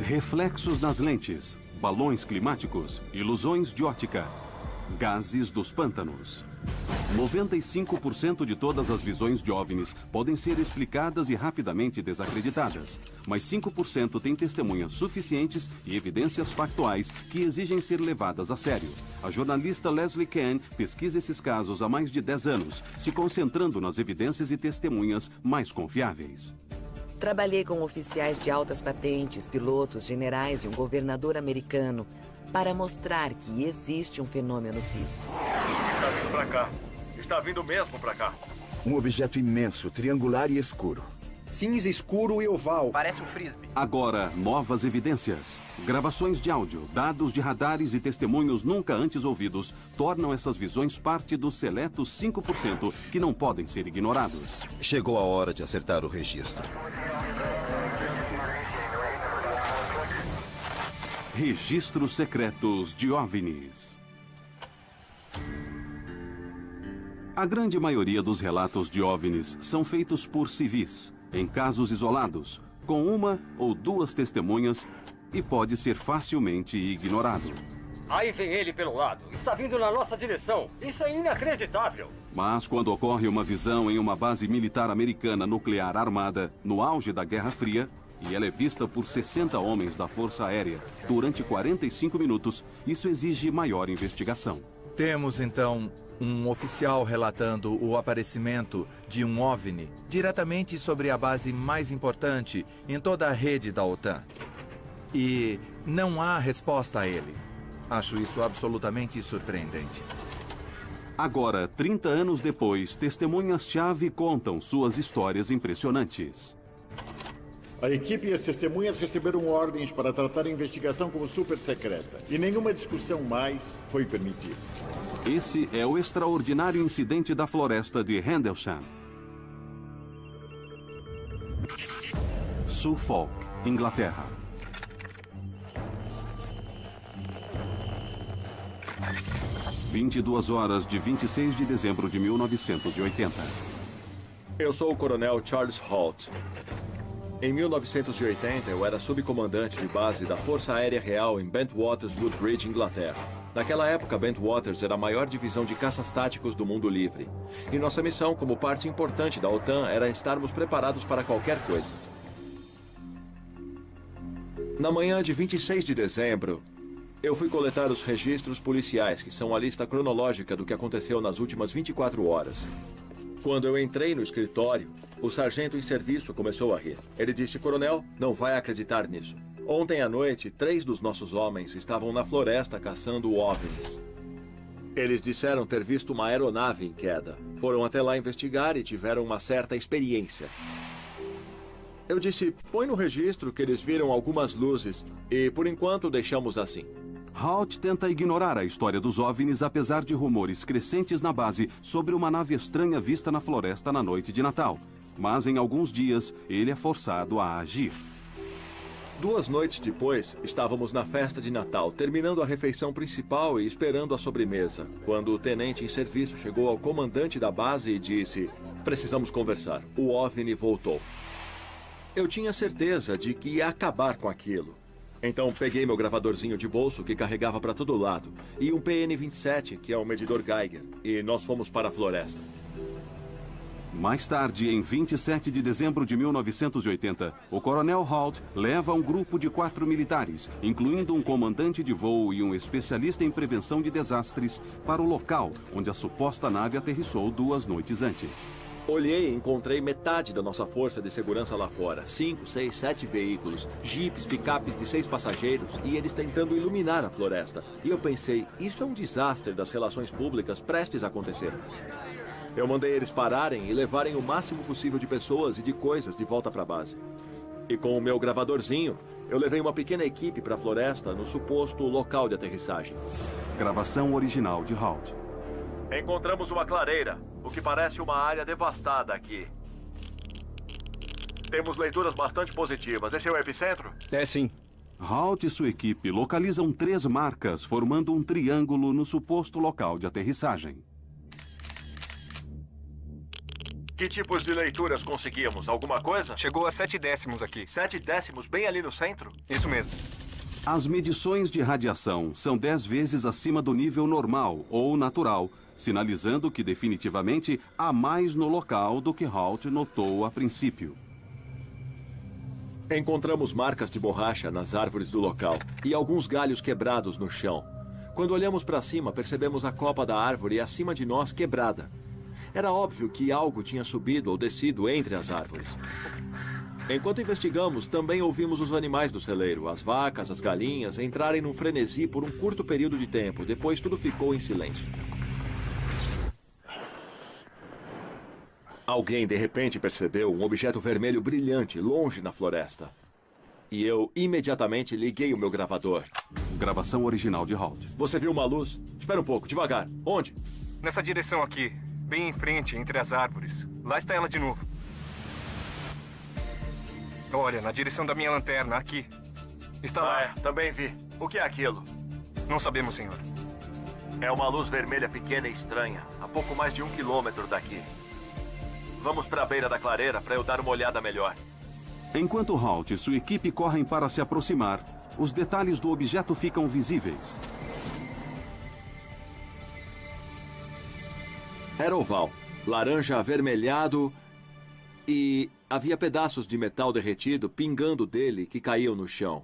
Reflexos nas lentes, balões climáticos, ilusões de ótica, gases dos pântanos. 95% de todas as visões de OVNIs podem ser explicadas e rapidamente desacreditadas, mas 5% têm testemunhas suficientes e evidências factuais que exigem ser levadas a sério. A jornalista Leslie Kean pesquisa esses casos há mais de 10 anos, se concentrando nas evidências e testemunhas mais confiáveis. Trabalhei com oficiais de altas patentes, pilotos, generais e um governador americano para mostrar que existe um fenômeno físico. Está vindo para cá. Está vindo mesmo para cá. Um objeto imenso, triangular e escuro. Cinza, escuro e oval. Parece um frisbee. Agora, novas evidências. Gravações de áudio, dados de radares e testemunhos nunca antes ouvidos tornam essas visões parte dos seletos 5% que não podem ser ignorados. Chegou a hora de acertar o registro. Registros secretos de OVNIs. A grande maioria dos relatos de OVNIs são feitos por civis, em casos isolados, com uma ou duas testemunhas, e pode ser facilmente ignorado. Aí vem ele pelo lado. Está vindo na nossa direção. Isso é inacreditável. Mas quando ocorre uma visão em uma base militar americana nuclear armada, no auge da Guerra Fria, e ela é vista por 60 homens da Força Aérea durante 45 minutos, isso exige maior investigação. Temos, então, um oficial relatando o aparecimento de um OVNI diretamente sobre a base mais importante em toda a rede da OTAN. E não há resposta a ele. Acho isso absolutamente surpreendente. Agora, 30 anos depois, testemunhas-chave contam suas histórias impressionantes. A equipe e as testemunhas receberam ordens para tratar a investigação como super secreta. E nenhuma discussão mais foi permitida. Esse é o extraordinário incidente da floresta de Rendlesham. Suffolk, Inglaterra. Às 22h de 26 de dezembro de 1980. Eu sou o coronel Charles Holt. Em 1980, eu era subcomandante de base da Força Aérea Real em Bentwaters, Woodbridge, Inglaterra. Naquela época, Bentwaters era a maior divisão de caças táticos do mundo livre. E nossa missão, como parte importante da OTAN, era estarmos preparados para qualquer coisa. Na manhã de 26 de dezembro, eu fui coletar os registros policiais, que são a lista cronológica do que aconteceu nas últimas 24 horas. Quando eu entrei no escritório, o sargento em serviço começou a rir. Ele disse: "Coronel, não vai acreditar nisso. Ontem à noite, 3 dos nossos homens estavam na floresta caçando OVNIs. Eles disseram ter visto uma aeronave em queda. Foram até lá investigar e tiveram uma certa experiência." Eu disse: "Põe no registro que eles viram algumas luzes e, por enquanto, deixamos assim." Holt tenta ignorar a história dos OVNIs, apesar de rumores crescentes na base sobre uma nave estranha vista na floresta na noite de Natal. Mas em alguns dias, ele é forçado a agir. 2 noites depois, estávamos na festa de Natal, terminando a refeição principal e esperando a sobremesa, quando o tenente em serviço chegou ao comandante da base e disse: "Precisamos conversar. O OVNI voltou." Eu tinha certeza de que ia acabar com aquilo. Então peguei meu gravadorzinho de bolso que carregava para todo lado e um PN-27, que é um medidor Geiger, e nós fomos para a floresta. Mais tarde, em 27 de dezembro de 1980, o coronel Holt leva um grupo de 4 militares, incluindo um comandante de voo e um especialista em prevenção de desastres, para o local onde a suposta nave aterrissou 2 noites antes. Olhei e encontrei metade da nossa força de segurança lá fora. 5, 6, 7 veículos, jipes, picapes de 6 passageiros e eles tentando iluminar a floresta. E eu pensei, isso é um desastre das relações públicas prestes a acontecer. Eu mandei eles pararem e levarem o máximo possível de pessoas e de coisas de volta para a base. E com o meu gravadorzinho, eu levei uma pequena equipe para a floresta no suposto local de aterrissagem. Gravação original de Holt. Encontramos uma clareira, o que parece uma área devastada aqui. Temos leituras bastante positivas. Esse é o epicentro? É sim. Holt e sua equipe localizam 3 marcas, formando um triângulo no suposto local de aterrissagem. Que tipos de leituras conseguimos? Alguma coisa? Chegou a 7 décimos aqui. 7 décimos, bem ali no centro? Isso mesmo. As medições de radiação são 10 vezes acima do nível normal ou natural, sinalizando que definitivamente há mais no local do que Halt notou a princípio. Encontramos marcas de borracha nas árvores do local e alguns galhos quebrados no chão. Quando olhamos para cima, percebemos a copa da árvore acima de nós quebrada. Era óbvio que algo tinha subido ou descido entre as árvores. Enquanto investigamos, também ouvimos os animais do celeiro, as vacas, as galinhas, entrarem num frenesi por um curto período de tempo. Depois tudo ficou em silêncio. Alguém, de repente, percebeu um objeto vermelho brilhante longe na floresta. E eu imediatamente liguei o meu gravador. Gravação original de Halt. Você viu uma luz? Espera um pouco, devagar. Onde? Nessa direção aqui, bem em frente, entre as árvores. Lá está ela de novo. Olha, na direção da minha lanterna, aqui. Está lá. Também vi. O que é aquilo? Não sabemos, senhor. É uma luz vermelha pequena e estranha, a pouco mais de 1 quilômetro daqui. Vamos para a beira da clareira para eu dar uma olhada melhor. Enquanto Halt e sua equipe correm para se aproximar, os detalhes do objeto ficam visíveis. Era oval, laranja avermelhado e havia pedaços de metal derretido pingando dele que caíam no chão.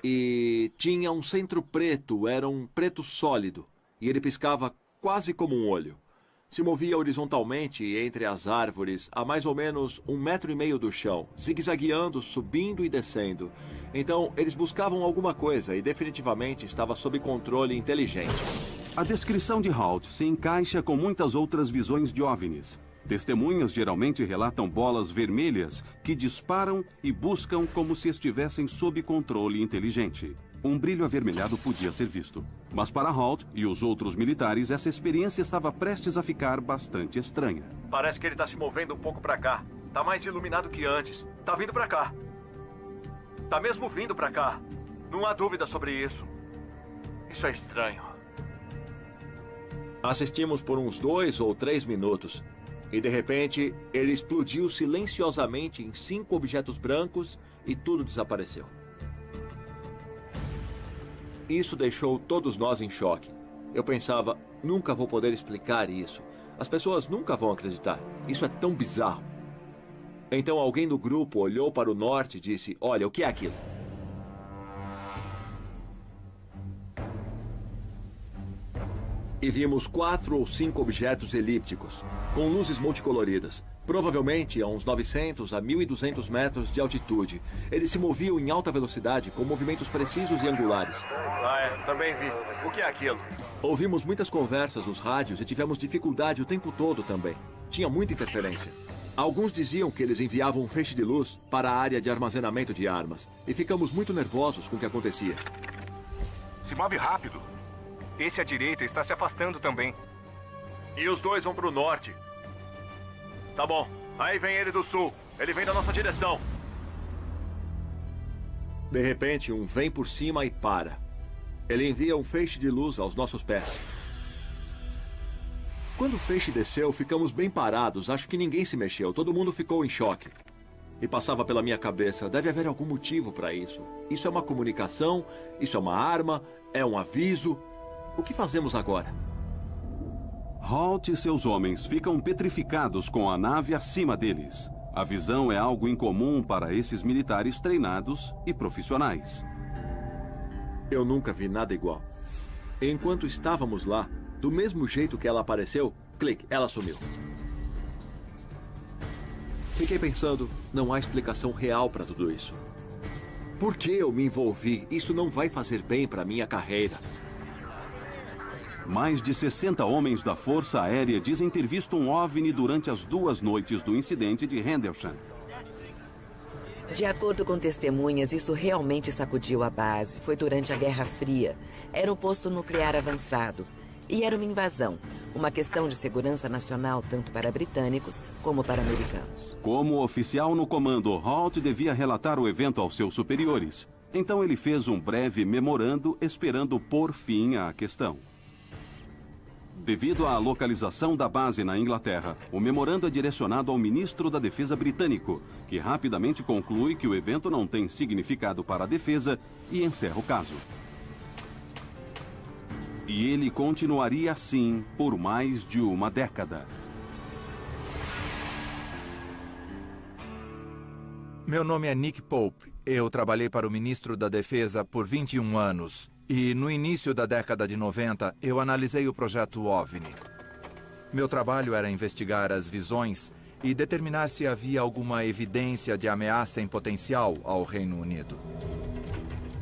E tinha um centro preto, era um preto sólido, e ele piscava quase como um olho. Se movia horizontalmente entre as árvores a mais ou menos 1,5 metro do chão, zigue-zagueando, subindo e descendo. Então, eles buscavam alguma coisa e definitivamente estava sob controle inteligente. A descrição de Halt se encaixa com muitas outras visões de OVNIs. Testemunhas geralmente relatam bolas vermelhas que disparam e buscam como se estivessem sob controle inteligente. Um brilho avermelhado podia ser visto. Mas para Halt e os outros militares, essa experiência estava prestes a ficar bastante estranha. Parece que ele está se movendo um pouco para cá. Está mais iluminado que antes. Está vindo para cá. Está mesmo vindo para cá. Não há dúvida sobre isso. Isso é estranho. Assistimos por uns 2 ou 3 minutos. E de repente, ele explodiu silenciosamente em 5 objetos brancos e tudo desapareceu. Isso deixou todos nós em choque. Eu pensava, nunca vou poder explicar isso. As pessoas nunca vão acreditar. Isso é tão bizarro. Então alguém do grupo olhou para o norte e disse, olha, o que é aquilo? E vimos 4 ou 5 objetos elípticos, com luzes multicoloridas. Provavelmente a uns 900 a 1.200 metros de altitude. Eles se moviam em alta velocidade, com movimentos precisos e angulares. Também vi. O que é aquilo? Ouvimos muitas conversas nos rádios e tivemos dificuldade o tempo todo também. Tinha muita interferência. Alguns diziam que eles enviavam um feixe de luz para a área de armazenamento de armas. E ficamos muito nervosos com o que acontecia. Se move rápido. Esse à direita está se afastando também. E os 2 vão para o norte. Tá bom. Aí vem ele do sul. Ele vem da nossa direção. De repente, um vem por cima e para. Ele envia um feixe de luz aos nossos pés. Quando o feixe desceu, ficamos bem parados. Acho que ninguém se mexeu. Todo mundo ficou em choque. E passava pela minha cabeça, deve haver algum motivo para isso. Isso é uma comunicação? Isso é uma arma? É um aviso? O que fazemos agora? Halt e seus homens ficam petrificados com a nave acima deles. A visão é algo incomum para esses militares treinados e profissionais. Eu nunca vi nada igual. Enquanto estávamos lá, do mesmo jeito que ela apareceu, clique, ela sumiu. Fiquei pensando, não há explicação real para tudo isso. Por que eu me envolvi? Isso não vai fazer bem para minha carreira. Mais de 60 homens da Força Aérea dizem ter visto um OVNI durante as 2 noites do incidente de Rendlesham. De acordo com testemunhas, isso realmente sacudiu a base. Foi durante a Guerra Fria. Era um posto nuclear avançado. E era uma invasão. Uma questão de segurança nacional tanto para britânicos como para americanos. Como oficial no comando, Halt devia relatar o evento aos seus superiores. Então ele fez um breve memorando esperando pôr fim à questão. Devido à localização da base na Inglaterra, o memorando é direcionado ao ministro da Defesa britânico, que rapidamente conclui que o evento não tem significado para a defesa e encerra o caso. E ele continuaria assim por mais de uma década. Meu nome é Nick Pope. Eu trabalhei para o ministro da Defesa por 21 anos. E no início da década de 90, eu analisei o projeto OVNI. Meu trabalho era investigar as visões e determinar se havia alguma evidência de ameaça em potencial ao Reino Unido.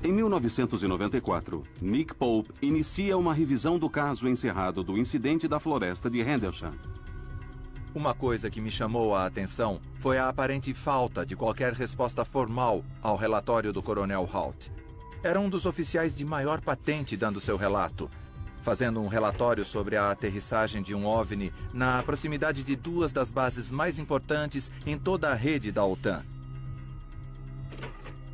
Em 1994, Nick Pope inicia uma revisão do caso encerrado do incidente da floresta de Rendlesham. Uma coisa que me chamou a atenção foi a aparente falta de qualquer resposta formal ao relatório do Coronel Halt. Era um dos oficiais de maior patente dando seu relato, fazendo um relatório sobre a aterrissagem de um OVNI na proximidade de duas das bases mais importantes em toda a rede da OTAN.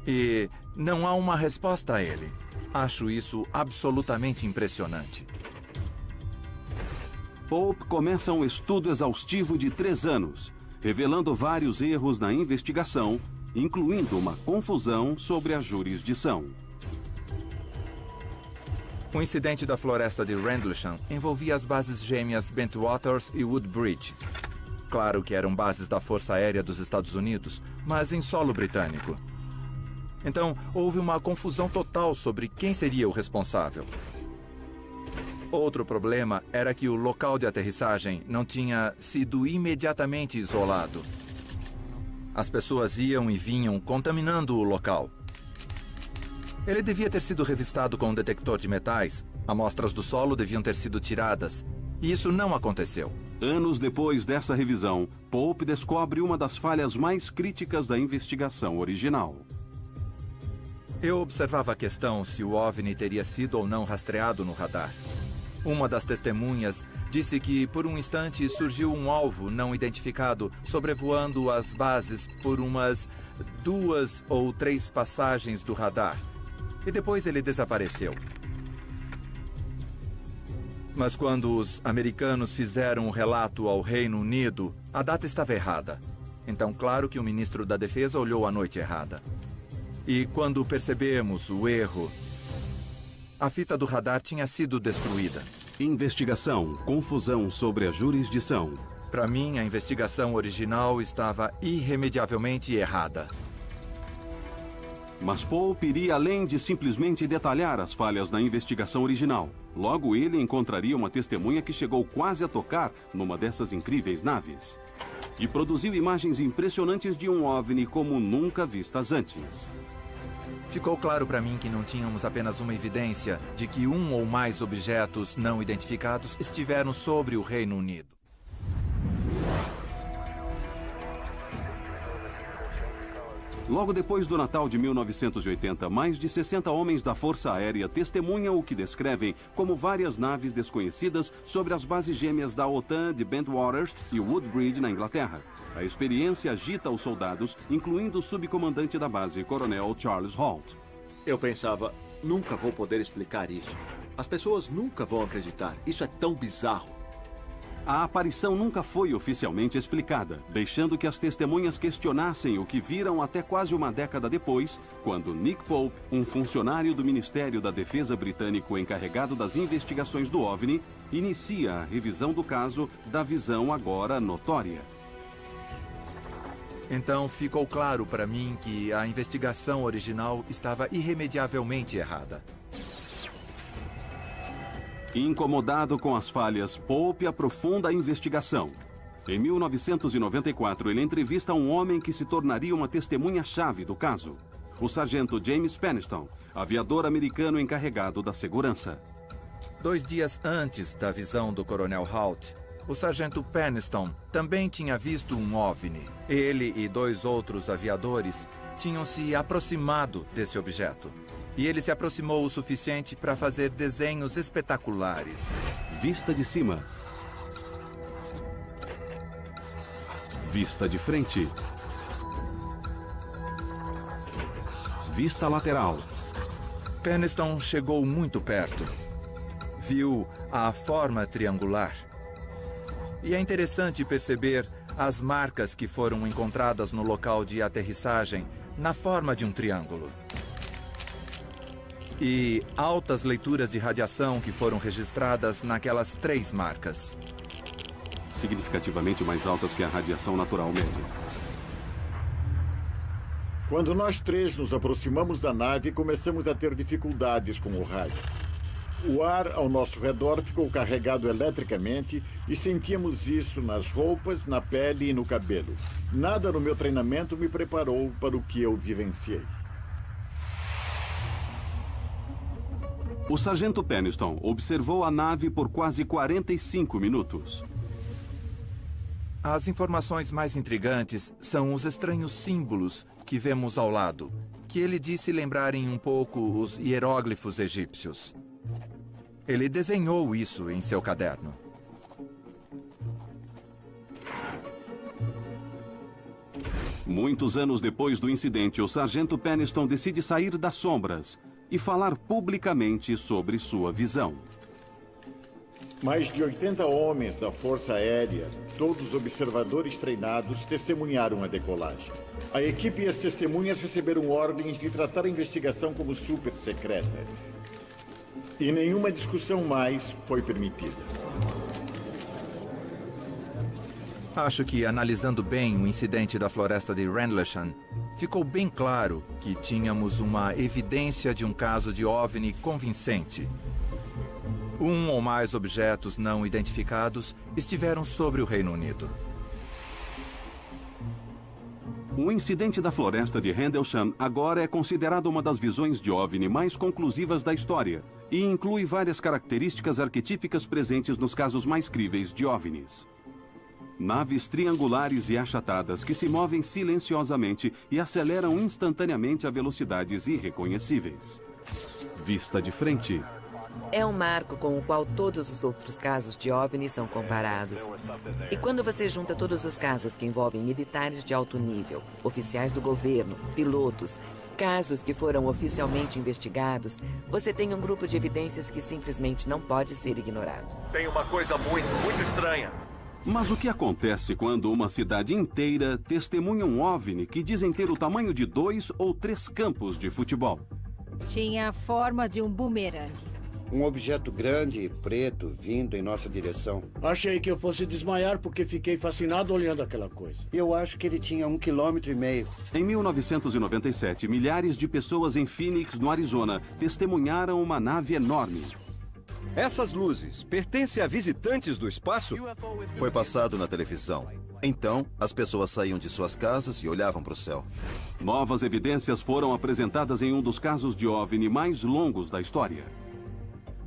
E não há uma resposta a ele. Acho isso absolutamente impressionante. Pope começa um estudo exaustivo de 3 anos, revelando vários erros na investigação, incluindo uma confusão sobre a jurisdição. O incidente da floresta de Rendlesham envolvia as bases gêmeas Bentwaters e Woodbridge. Claro que eram bases da Força Aérea dos Estados Unidos, mas em solo britânico. Então, houve uma confusão total sobre quem seria o responsável. Outro problema era que o local de aterrissagem não tinha sido imediatamente isolado. As pessoas iam e vinham contaminando o local. Ele devia ter sido revistado com um detector de metais, amostras do solo deviam ter sido tiradas, e isso não aconteceu. Anos depois dessa revisão, Pope descobre uma das falhas mais críticas da investigação original. Eu observava a questão se o OVNI teria sido ou não rastreado no radar. Uma das testemunhas disse que, por um instante, surgiu um alvo não identificado sobrevoando as bases por umas 2 ou 3 passagens do radar. E depois ele desapareceu. Mas quando os americanos fizeram o relato ao Reino Unido, a data estava errada. Então, claro que o ministro da Defesa olhou a noite errada. E quando percebemos o erro, a fita do radar tinha sido destruída. Investigação, confusão sobre a jurisdição. Para mim, a investigação original estava irremediavelmente errada. Mas Pope iria além de simplesmente detalhar as falhas na investigação original. Logo, ele encontraria uma testemunha que chegou quase a tocar numa dessas incríveis naves. E produziu imagens impressionantes de um OVNI como nunca vistas antes. Ficou claro para mim que não tínhamos apenas uma evidência de que um ou mais objetos não identificados estiveram sobre o Reino Unido. Logo depois do Natal de 1980, mais de 60 homens da Força Aérea testemunham o que descrevem como várias naves desconhecidas sobre as bases gêmeas da OTAN de Bentwaters e Woodbridge, na Inglaterra. A experiência agita os soldados, incluindo o subcomandante da base, Coronel Charles Halt. Eu pensava, nunca vou poder explicar isso. As pessoas nunca vão acreditar. Isso é tão bizarro. A aparição nunca foi oficialmente explicada, deixando que as testemunhas questionassem o que viram até quase uma década depois, quando Nick Pope, um funcionário do Ministério da Defesa britânico encarregado das investigações do OVNI, inicia a revisão do caso da visão agora notória. Então ficou claro para mim que a investigação original estava irremediavelmente errada. Incomodado com as falhas, Pope aprofunda a investigação. Em 1994, ele entrevista um homem que se tornaria uma testemunha-chave do caso. O sargento James Peniston, aviador americano encarregado da segurança. 2 dias antes da visão do Coronel Halt, o sargento Peniston também tinha visto um OVNI. Ele e 2 outros aviadores tinham se aproximado desse objeto. E ele se aproximou o suficiente para fazer desenhos espetaculares. Vista de cima. Vista de frente. Vista lateral. Peniston chegou muito perto. viu a forma triangular. E é interessante perceber as marcas que foram encontradas no local de aterrissagem na forma de um triângulo. E altas leituras de radiação que foram registradas naquelas 3 marcas. Significativamente mais altas que a radiação natural média. Quando nós 3 nos aproximamos da nave, começamos a ter dificuldades com o rádio. O ar ao nosso redor ficou carregado eletricamente e sentíamos isso nas roupas, na pele e no cabelo. Nada no meu treinamento me preparou para o que eu vivenciei. O sargento Peniston observou a nave por quase 45 minutos. As informações mais intrigantes são os estranhos símbolos que vemos ao lado, que ele disse lembrarem um pouco os hieróglifos egípcios. Ele desenhou isso em seu caderno. Muitos anos depois do incidente, o sargento Peniston decide sair das sombras e falar publicamente sobre sua visão. Mais de 80 homens da Força Aérea, todos observadores treinados, testemunharam a decolagem. A equipe e as testemunhas receberam ordens de tratar a investigação como super secreta. E nenhuma discussão mais foi permitida. Acho que, analisando bem o incidente da floresta de Rendlesham, ficou bem claro que tínhamos uma evidência de um caso de OVNI convincente. 1 ou mais objetos não identificados estiveram sobre o Reino Unido. O incidente da floresta de Rendlesham agora é considerado uma das visões de OVNI mais conclusivas da história e inclui várias características arquetípicas presentes nos casos mais críveis de OVNIs. Naves triangulares e achatadas que se movem silenciosamente e aceleram instantaneamente a velocidades irreconhecíveis. Vista de frente. É um marco com o qual todos os outros casos de OVNI são comparados. E quando você junta todos os casos que envolvem militares de alto nível, oficiais do governo, pilotos, casos que foram oficialmente investigados, você tem um grupo de evidências que simplesmente não pode ser ignorado. Tem uma coisa muito estranha. Mas o que acontece quando uma cidade inteira testemunha um OVNI que dizem ter o tamanho de 2 ou 3 campos de futebol? Tinha a forma de um bumerangue. Um objeto grande e preto vindo em nossa direção. Achei que eu fosse desmaiar porque fiquei fascinado olhando aquela coisa. Eu acho que ele tinha 1,5 km. Em 1997, milhares de pessoas em Phoenix, no Arizona, testemunharam uma nave enorme. Essas luzes pertencem a visitantes do espaço? Foi passado na televisão. Então, as pessoas saíam de suas casas e olhavam para o céu. Novas evidências foram apresentadas em um dos casos de OVNI mais longos da história.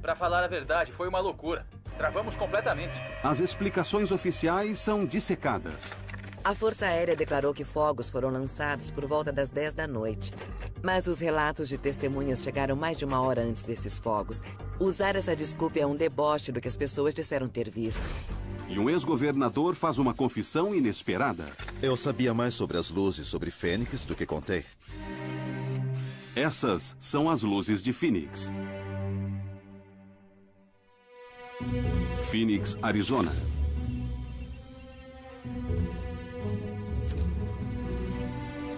Pra falar a verdade, foi uma loucura. Travamos completamente. As explicações oficiais são dissecadas. A Força Aérea declarou que fogos foram lançados por volta das 10 da noite. Mas os relatos de testemunhas chegaram mais de 1 hora antes desses fogos. Usar essa desculpa é um deboche do que as pessoas disseram ter visto. E um ex-governador faz uma confissão inesperada. Eu sabia mais sobre as luzes sobre Fênix do que contei. Essas são as luzes de Phoenix. Phoenix, Arizona.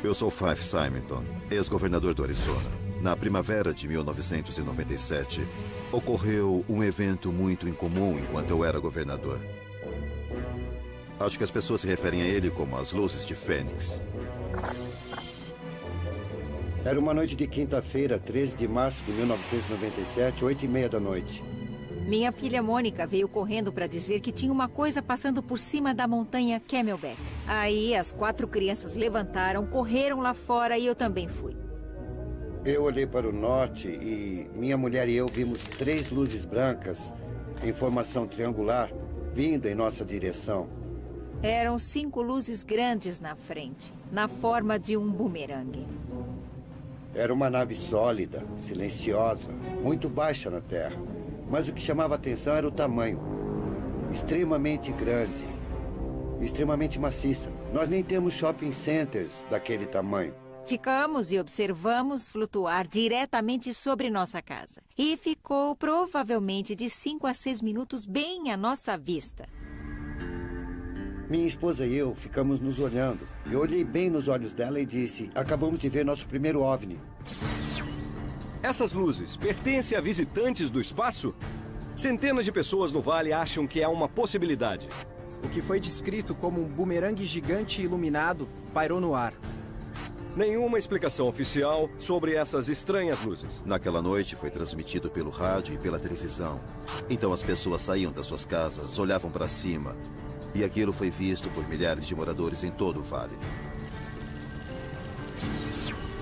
Eu sou Fife Symington, ex-governador do Arizona. Na primavera de 1997, ocorreu um evento muito incomum enquanto eu era governador. Acho que as pessoas se referem a ele como as luzes de Fênix. Era uma noite de quinta-feira, 13 de março de 1997, 8h30 da noite. Minha filha Mônica veio correndo para dizer que tinha uma coisa passando por cima da montanha Camelback. Aí as 4 crianças levantaram, correram lá fora e eu também fui. Eu olhei para o norte e minha mulher e eu vimos 3 luzes brancas em formação triangular vindo em nossa direção. Eram 5 luzes grandes na frente, na forma de um bumerangue. Era uma nave sólida, silenciosa, muito baixa na terra. Mas o que chamava a atenção era o tamanho. Extremamente grande. Extremamente maciça. Nós nem temos shopping centers daquele tamanho. Ficamos e observamos flutuar diretamente sobre nossa casa. E ficou provavelmente de 5 a 6 minutos bem à nossa vista. Minha esposa e eu ficamos nos olhando. Eu olhei bem nos olhos dela e disse: acabamos de ver nosso primeiro OVNI. Essas luzes pertencem a visitantes do espaço? Centenas de pessoas no vale acham que é uma possibilidade. O que foi descrito como um bumerangue gigante iluminado pairou no ar. Nenhuma explicação oficial sobre essas estranhas luzes. Naquela noite foi transmitido pelo rádio e pela televisão. Então as pessoas saíam das suas casas, olhavam para cima. E aquilo foi visto por milhares de moradores em todo o vale.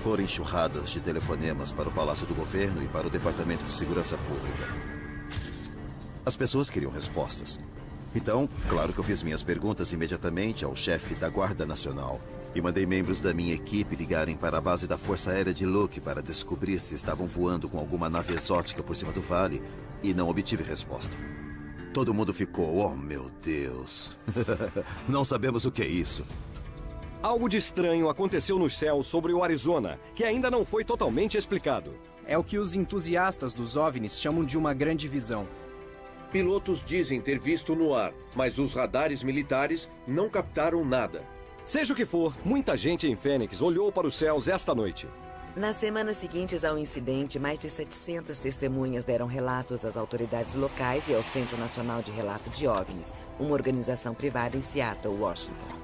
Foram enxurradas de telefonemas para o Palácio do Governo e para o Departamento de Segurança Pública. As pessoas queriam respostas. Então, claro que eu fiz minhas perguntas imediatamente ao chefe da Guarda Nacional. E mandei membros da minha equipe ligarem para a base da Força Aérea de Luke para descobrir se estavam voando com alguma nave exótica por cima do vale. E não obtive resposta. Todo mundo ficou, oh meu Deus. Não sabemos o que é isso. Algo de estranho aconteceu nos céus sobre o Arizona, que ainda não foi totalmente explicado. É o que os entusiastas dos OVNIs chamam de uma grande visão. Pilotos dizem ter visto no ar, mas os radares militares não captaram nada. Seja o que for, muita gente em Phoenix olhou para os céus esta noite. Nas semanas seguintes ao incidente, mais de 700 testemunhas deram relatos às autoridades locais e ao Centro Nacional de Relato de OVNIs, uma organização privada em Seattle, Washington.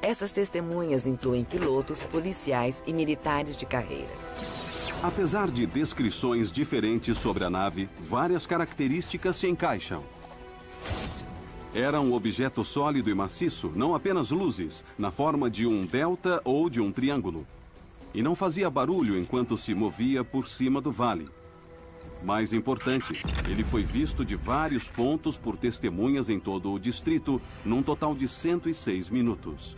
Essas testemunhas incluem pilotos, policiais e militares de carreira. Apesar de descrições diferentes sobre a nave, várias características se encaixam. Era um objeto sólido e maciço, não apenas luzes, na forma de um delta ou de um triângulo. E não fazia barulho enquanto se movia por cima do vale. Mais importante, ele foi visto de vários pontos por testemunhas em todo o distrito, num total de 106 minutos.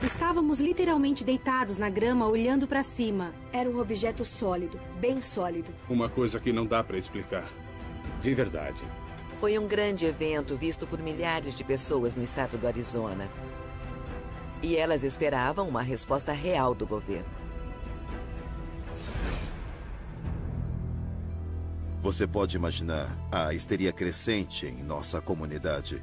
Estávamos literalmente deitados na grama, olhando para cima. Era um objeto sólido, bem sólido. Uma coisa que não dá para explicar. De verdade. Foi um grande evento visto por milhares de pessoas no estado do Arizona. E elas esperavam uma resposta real do governo. Você pode imaginar a histeria crescente em nossa comunidade.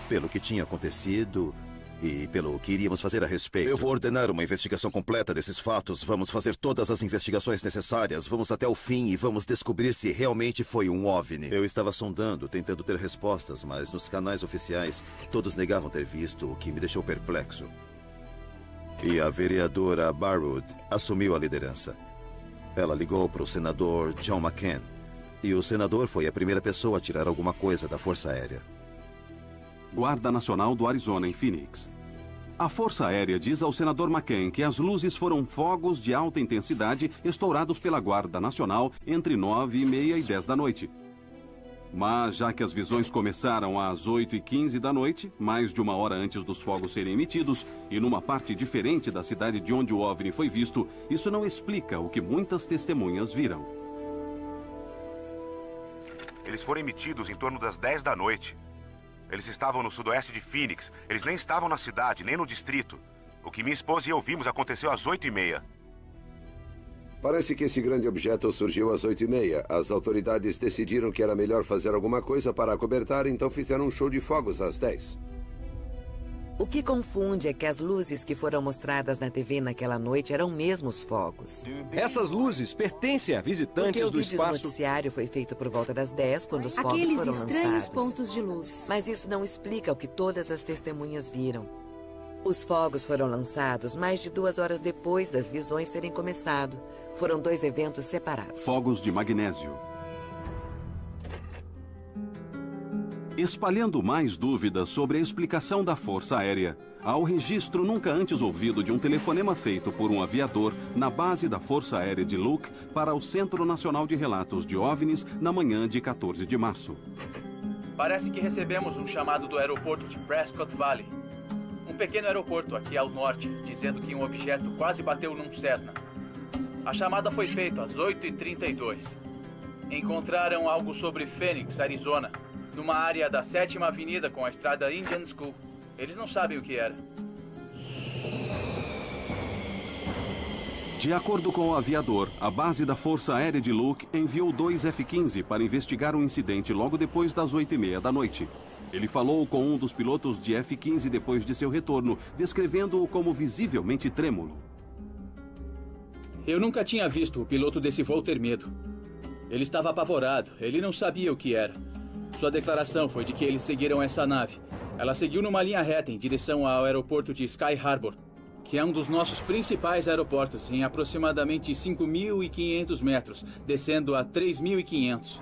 Pelo que tinha acontecido e pelo que iríamos fazer a respeito. Eu vou ordenar uma investigação completa desses fatos. Vamos fazer todas as investigações necessárias. Vamos até o fim e vamos descobrir se realmente foi um OVNI. Eu estava sondando, tentando ter respostas, mas nos canais oficiais, todos negavam ter visto, o que me deixou perplexo. E a vereadora Barwood assumiu a liderança. Ela ligou para o senador John McCain. E o senador foi a primeira pessoa a tirar alguma coisa da Força Aérea. Guarda Nacional do Arizona, em Phoenix. A Força Aérea diz ao senador McCain que as luzes foram fogos de alta intensidade estourados pela Guarda Nacional entre 9h30 e 10 da noite. Mas, já que as visões começaram às 8h15 da noite, mais de uma hora antes dos fogos serem emitidos, e numa parte diferente da cidade de onde o OVNI foi visto, isso não explica o que muitas testemunhas viram. Eles foram emitidos em torno das 10 da noite. Eles estavam no sudoeste de Phoenix. Eles nem estavam na cidade, nem no distrito. O que minha esposa e eu vimos aconteceu às 8h30. Parece que esse grande objeto surgiu às 8h30. As autoridades decidiram que era melhor fazer alguma coisa para acobertar, então fizeram um show de fogos às 10. O que confunde é que as luzes que foram mostradas na TV naquela noite eram mesmo os fogos. Essas luzes pertencem a visitantes do espaço. O vídeo do noticiário foi feito por volta das 10, quando os fogos foram lançados. Aqueles estranhos pontos de luz. Mas isso não explica o que todas as testemunhas viram. Os fogos foram lançados mais de 2 horas depois das visões terem começado. Foram 2 eventos separados. Fogos de magnésio. Espalhando mais dúvidas sobre a explicação da Força Aérea, há o registro nunca antes ouvido de um telefonema feito por um aviador na base da Força Aérea de Luke para o Centro Nacional de Relatos de OVNIs na manhã de 14 de março. Parece que recebemos um chamado do aeroporto de Prescott Valley. Um pequeno aeroporto aqui ao norte, dizendo que um objeto quase bateu num Cessna. A chamada foi feita às 8h32. Encontraram algo sobre Phoenix, Arizona, numa área da 7ª Avenida com a estrada Indian School. Eles não sabem o que era. De acordo com o aviador, a base da Força Aérea de Luke enviou 2 F-15 para investigar o incidente logo depois das 8h30 da noite. Ele falou com um dos pilotos de F-15 depois de seu retorno, descrevendo-o como visivelmente trêmulo. Eu nunca tinha visto o piloto desse voo ter medo. Ele estava apavorado, ele não sabia o que era. Sua declaração foi de que eles seguiram essa nave. Ela seguiu numa linha reta em direção ao aeroporto de Sky Harbor, que é um dos nossos principais aeroportos, em aproximadamente 5.500 metros, descendo a 3.500.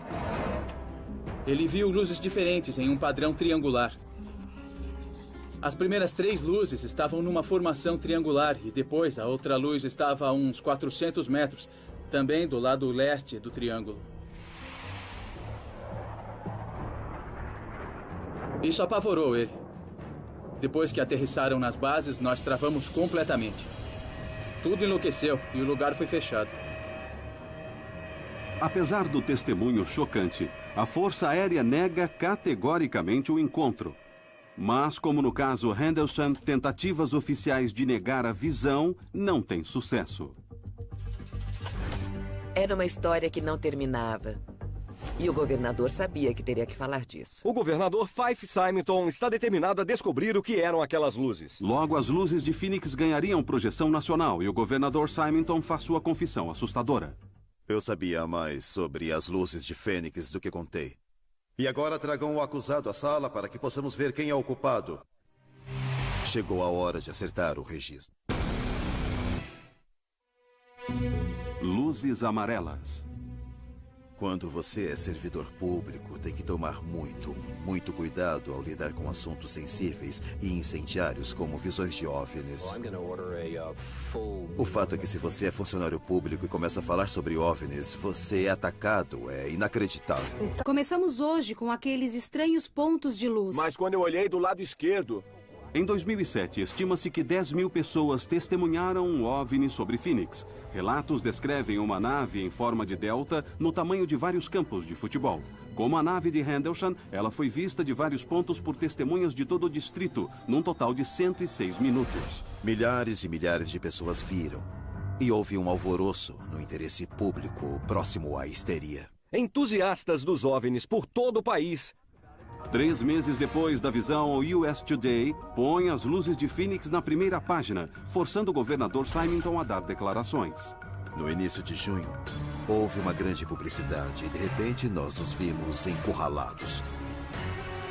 Ele viu luzes diferentes em um padrão triangular. As primeiras 3 luzes estavam numa formação triangular e depois a outra luz estava a uns 400 metros, também do lado leste do triângulo. Isso apavorou ele. Depois que aterrissaram nas bases, nós travamos completamente. Tudo enlouqueceu e o lugar foi fechado. Apesar do testemunho chocante, a Força Aérea nega categoricamente o encontro. Mas, como no caso Rendlesham, tentativas oficiais de negar a visão não têm sucesso. Era uma história que não terminava. E o governador sabia que teria que falar disso. O governador Fife Symington está determinado a descobrir o que eram aquelas luzes. Logo, as luzes de Phoenix ganhariam projeção nacional e o governador Symington faz sua confissão assustadora. Eu sabia mais sobre as luzes de Fênix do que contei. E agora tragam o acusado à sala para que possamos ver quem é o culpado. Chegou a hora de acertar o registro. Luzes amarelas. Quando você é servidor público, tem que tomar muito cuidado ao lidar com assuntos sensíveis e incendiários como visões de OVNIs. O fato é que se você é funcionário público e começa a falar sobre OVNIs, você é atacado, é inacreditável. Começamos hoje com aqueles estranhos pontos de luz. Mas quando eu olhei do lado esquerdo... Em 2007, estima-se que 10.000 pessoas testemunharam um OVNI sobre Phoenix. Relatos descrevem uma nave em forma de delta no tamanho de vários campos de futebol. Como a nave de Rendlesham, ela foi vista de vários pontos por testemunhas de todo o distrito, num total de 106 minutos. Milhares e milhares de pessoas viram. E houve um alvoroço no interesse público próximo à histeria. Entusiastas dos OVNIs por todo o país. 3 meses depois da visão, o US Today põe as luzes de Phoenix na primeira página, forçando o governador Symington a dar declarações. No início de junho, houve uma grande publicidade e, de repente, nós nos vimos encurralados.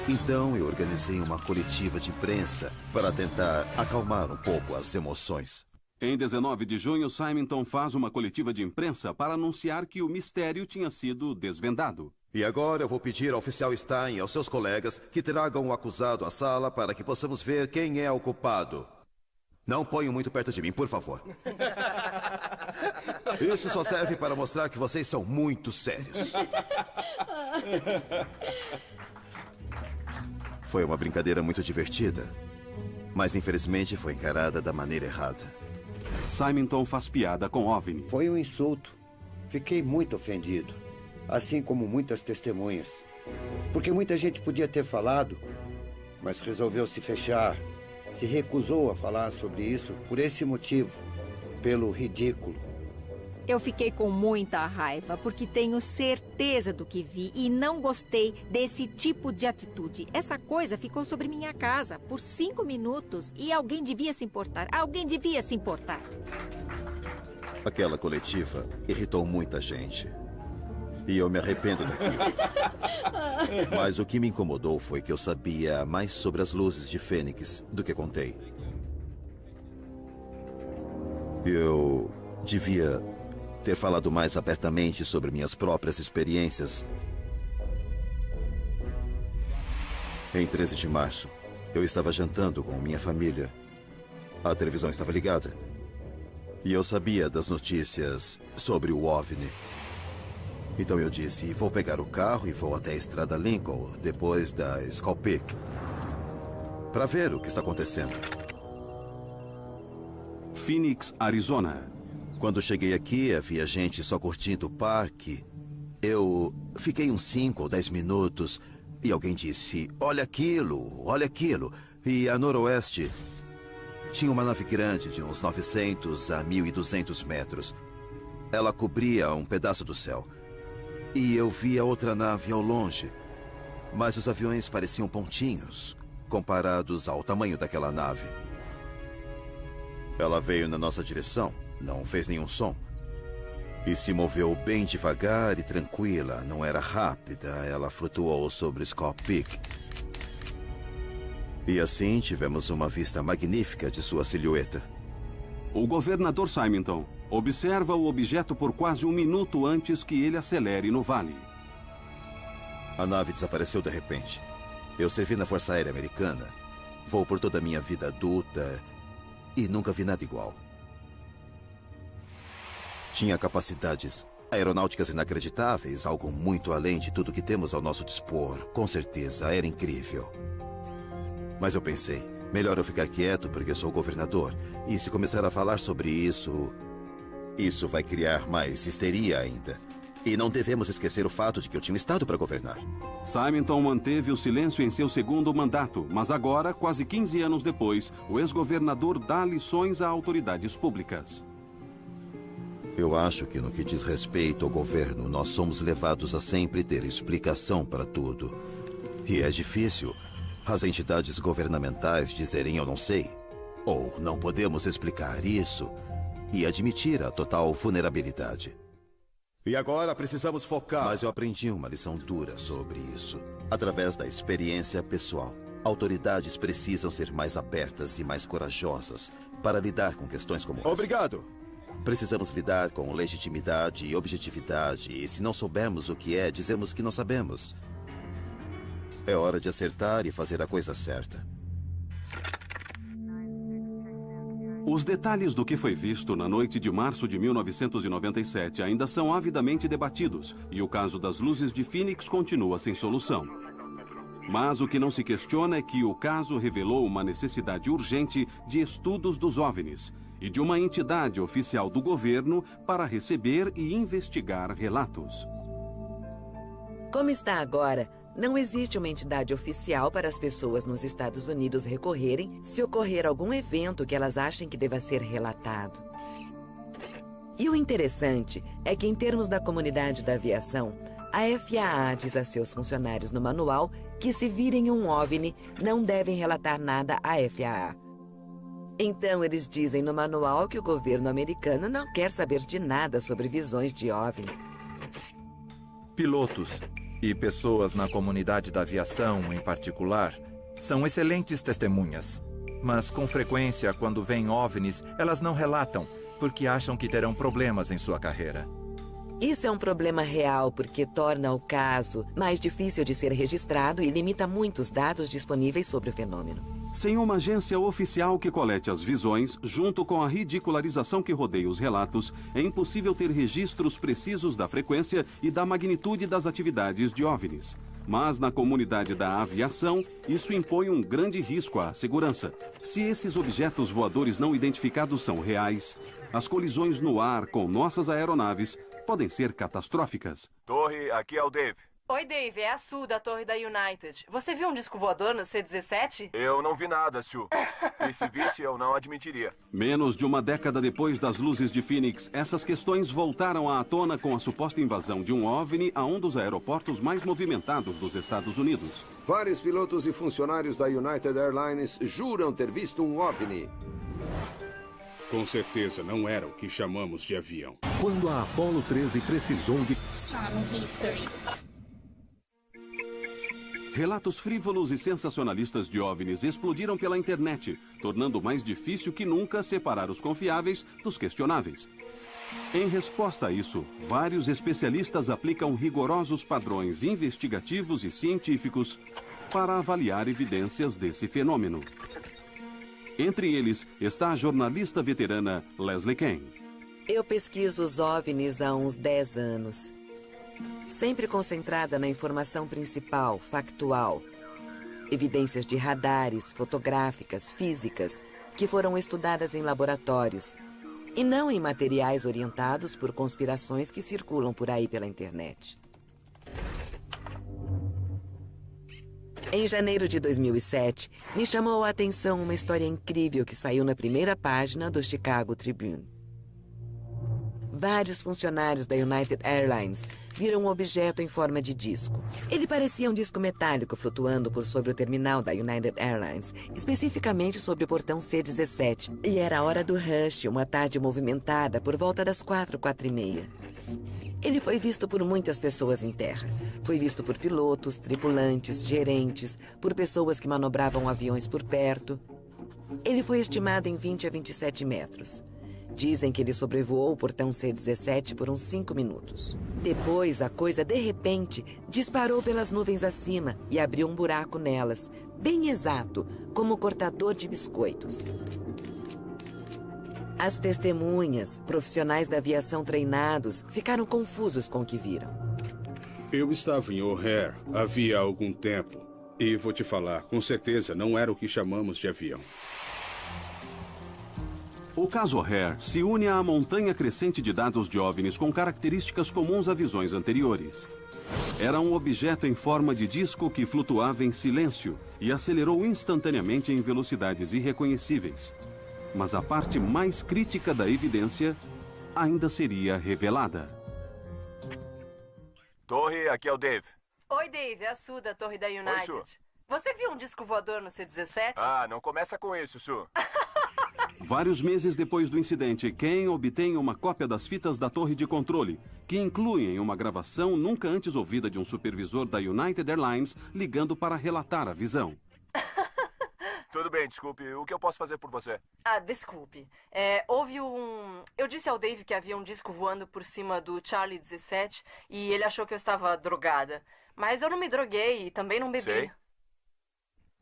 Então, eu organizei uma coletiva de imprensa para tentar acalmar um pouco as emoções. Em 19 de junho, Symington faz uma coletiva de imprensa para anunciar que o mistério tinha sido desvendado. E agora eu vou pedir ao oficial Stein e aos seus colegas que tragam o acusado à sala para que possamos ver quem é o culpado. Não ponham muito perto de mim, por favor. Isso só serve para mostrar que vocês são muito sérios. Foi uma brincadeira muito divertida, mas infelizmente foi encarada da maneira errada. Symington faz piada com OVNI. Foi um insulto. Fiquei muito ofendido. Assim como muitas testemunhas. Porque muita gente podia ter falado, mas resolveu se fechar. Se recusou a falar sobre isso por esse motivo. Pelo ridículo. Eu fiquei com muita raiva, porque tenho certeza do que vi e não gostei desse tipo de atitude. Essa coisa ficou sobre minha casa por 5 minutos e alguém devia se importar. Alguém devia se importar. Aquela coletiva irritou muita gente. E eu me arrependo daquilo. Mas o que me incomodou foi que eu sabia mais sobre as luzes de Fênix do que contei. Eu devia ter falado mais abertamente sobre minhas próprias experiências. Em 13 de março, eu estava jantando com minha família. A televisão estava ligada. E eu sabia das notícias sobre o OVNI. Então eu disse, vou pegar o carro e vou até a Estrada Lincoln, depois da Skull Peak, para ver o que está acontecendo. Phoenix, Arizona. Quando cheguei aqui, havia gente só curtindo o parque. Eu fiquei uns 5 ou 10 minutos e alguém disse, olha aquilo, olha aquilo. E a noroeste tinha uma nave grande de uns 900 a 1.200 metros. Ela cobria um pedaço do céu. E eu via outra nave ao longe. Mas os aviões pareciam pontinhos, comparados ao tamanho daquela nave. Ela veio na nossa direção, não fez nenhum som. E se moveu bem devagar e tranquila, não era rápida. Ela flutuou sobre Skull Peak. E assim tivemos uma vista magnífica de sua silhueta. O governador Symington observa o objeto por quase 1 minuto antes que ele acelere no vale. A nave desapareceu de repente. Eu servi na Força Aérea Americana. Vou por toda a minha vida adulta e nunca vi nada igual. Tinha capacidades aeronáuticas inacreditáveis, algo muito além de tudo que temos ao nosso dispor. Com certeza, era incrível. Mas eu pensei, melhor eu ficar quieto porque sou governador. E se começar a falar sobre isso vai criar mais histeria ainda. E não devemos esquecer o fato de que eu tinha estado para governar. Symington manteve o silêncio em seu segundo mandato, mas agora, quase 15 anos depois, o ex-governador dá lições a autoridades públicas. Eu acho que no que diz respeito ao governo, nós somos levados a sempre ter explicação para tudo. E é difícil as entidades governamentais dizerem eu não sei, ou não podemos explicar isso, e admitir a total vulnerabilidade. E agora precisamos focar. Mas eu aprendi uma lição dura sobre isso, através da experiência pessoal. Autoridades precisam ser mais abertas e mais corajosas para lidar com questões como essa. Obrigado! Precisamos lidar com legitimidade e objetividade, e se não soubermos o que é, dizemos que não sabemos. É hora de acertar e fazer a coisa certa. Os detalhes do que foi visto na noite de março de 1997 ainda são avidamente debatidos, e o caso das luzes de Phoenix continua sem solução. Mas o que não se questiona é que o caso revelou uma necessidade urgente de estudos dos OVNIs e de uma entidade oficial do governo para receber e investigar relatos. Como está agora, não existe uma entidade oficial para as pessoas nos Estados Unidos recorrerem se ocorrer algum evento que elas achem que deva ser relatado. E o interessante é que, em termos da comunidade da aviação, a FAA diz a seus funcionários no manual que, se virem um OVNI, não devem relatar nada à FAA. Então, eles dizem no manual que o governo americano não quer saber de nada sobre visões de OVNI. Pilotos e pessoas na comunidade da aviação, em particular, são excelentes testemunhas. Mas, com frequência, quando vêm OVNIs, elas não relatam, porque acham que terão problemas em sua carreira. Isso é um problema real, porque torna o caso mais difícil de ser registrado e limita muito os dados disponíveis sobre o fenômeno. Sem uma agência oficial que colete as visões, junto com a ridicularização que rodeia os relatos, é impossível ter registros precisos da frequência e da magnitude das atividades de OVNIs. Mas na comunidade da aviação, isso impõe um grande risco à segurança. Se esses objetos voadores não identificados são reais, as colisões no ar com nossas aeronaves podem ser catastróficas. Torre, aqui é o Dave. Oi, Dave, é a Sue, da torre da United. Você viu um disco voador no C-17? Eu não vi nada, Sue. E se visse, eu não admitiria. Menos de uma década depois das luzes de Phoenix, essas questões voltaram à tona com a suposta invasão de um OVNI a um dos aeroportos mais movimentados dos Estados Unidos. Vários pilotos e funcionários da United Airlines juram ter visto um OVNI. Com certeza não era o que chamamos de avião. Quando a Apollo 13 precisou de... Some history. Relatos frívolos e sensacionalistas de OVNIs explodiram pela internet, tornando mais difícil que nunca separar os confiáveis dos questionáveis. Em resposta a isso, vários especialistas aplicam rigorosos padrões investigativos e científicos para avaliar evidências desse fenômeno. Entre eles está a jornalista veterana Leslie Kean. Eu pesquiso os OVNIs há uns 10 anos. Sempre concentrada na informação principal, factual. Evidências de radares, fotográficas, físicas, que foram estudadas em laboratórios. E não em materiais orientados por conspirações que circulam por aí pela internet. Em janeiro de 2007, me chamou a atenção uma história incrível que saiu na primeira página do Chicago Tribune. Vários funcionários da United Airlines viram um objeto em forma de disco. Ele parecia um disco metálico flutuando por sobre o terminal da United Airlines, especificamente sobre o portão C-17. E era a hora do rush, uma tarde movimentada por volta das 4h30. Ele foi visto por muitas pessoas em terra. Foi visto por pilotos, tripulantes, gerentes, por pessoas que manobravam aviões por perto. Ele foi estimado em 20 a 27 metros. Dizem que ele sobrevoou o portão C-17 por uns 5 minutos. Depois, a coisa, de repente, disparou pelas nuvens acima e abriu um buraco nelas, bem exato, como um cortador de biscoitos. As testemunhas, profissionais da aviação treinados, ficaram confusos com o que viram. Eu estava em O'Hare havia algum tempo. E vou te falar, com certeza não era o que chamamos de avião. O caso O'Hare se une à montanha crescente de dados de OVNIs com características comuns a visões anteriores. Era um objeto em forma de disco que flutuava em silêncio e acelerou instantaneamente em velocidades irreconhecíveis. Mas a parte mais crítica da evidência ainda seria revelada. Torre, aqui é o Dave. Oi, Dave, é a Sue da Torre da United. Oi, Sue. Você viu um disco voador no C-17? Ah, não começa com isso, Sue. Vários meses depois do incidente, Ken obtém uma cópia das fitas da torre de controle, que incluem uma gravação nunca antes ouvida de um supervisor da United Airlines ligando para relatar a visão. Tudo bem, desculpe. O que eu posso fazer por você? Ah, desculpe. Houve um... Eu disse ao Dave que havia um disco voando por cima do Charlie 17 e ele achou que eu estava drogada. Mas eu não me droguei e também não bebi. Sei.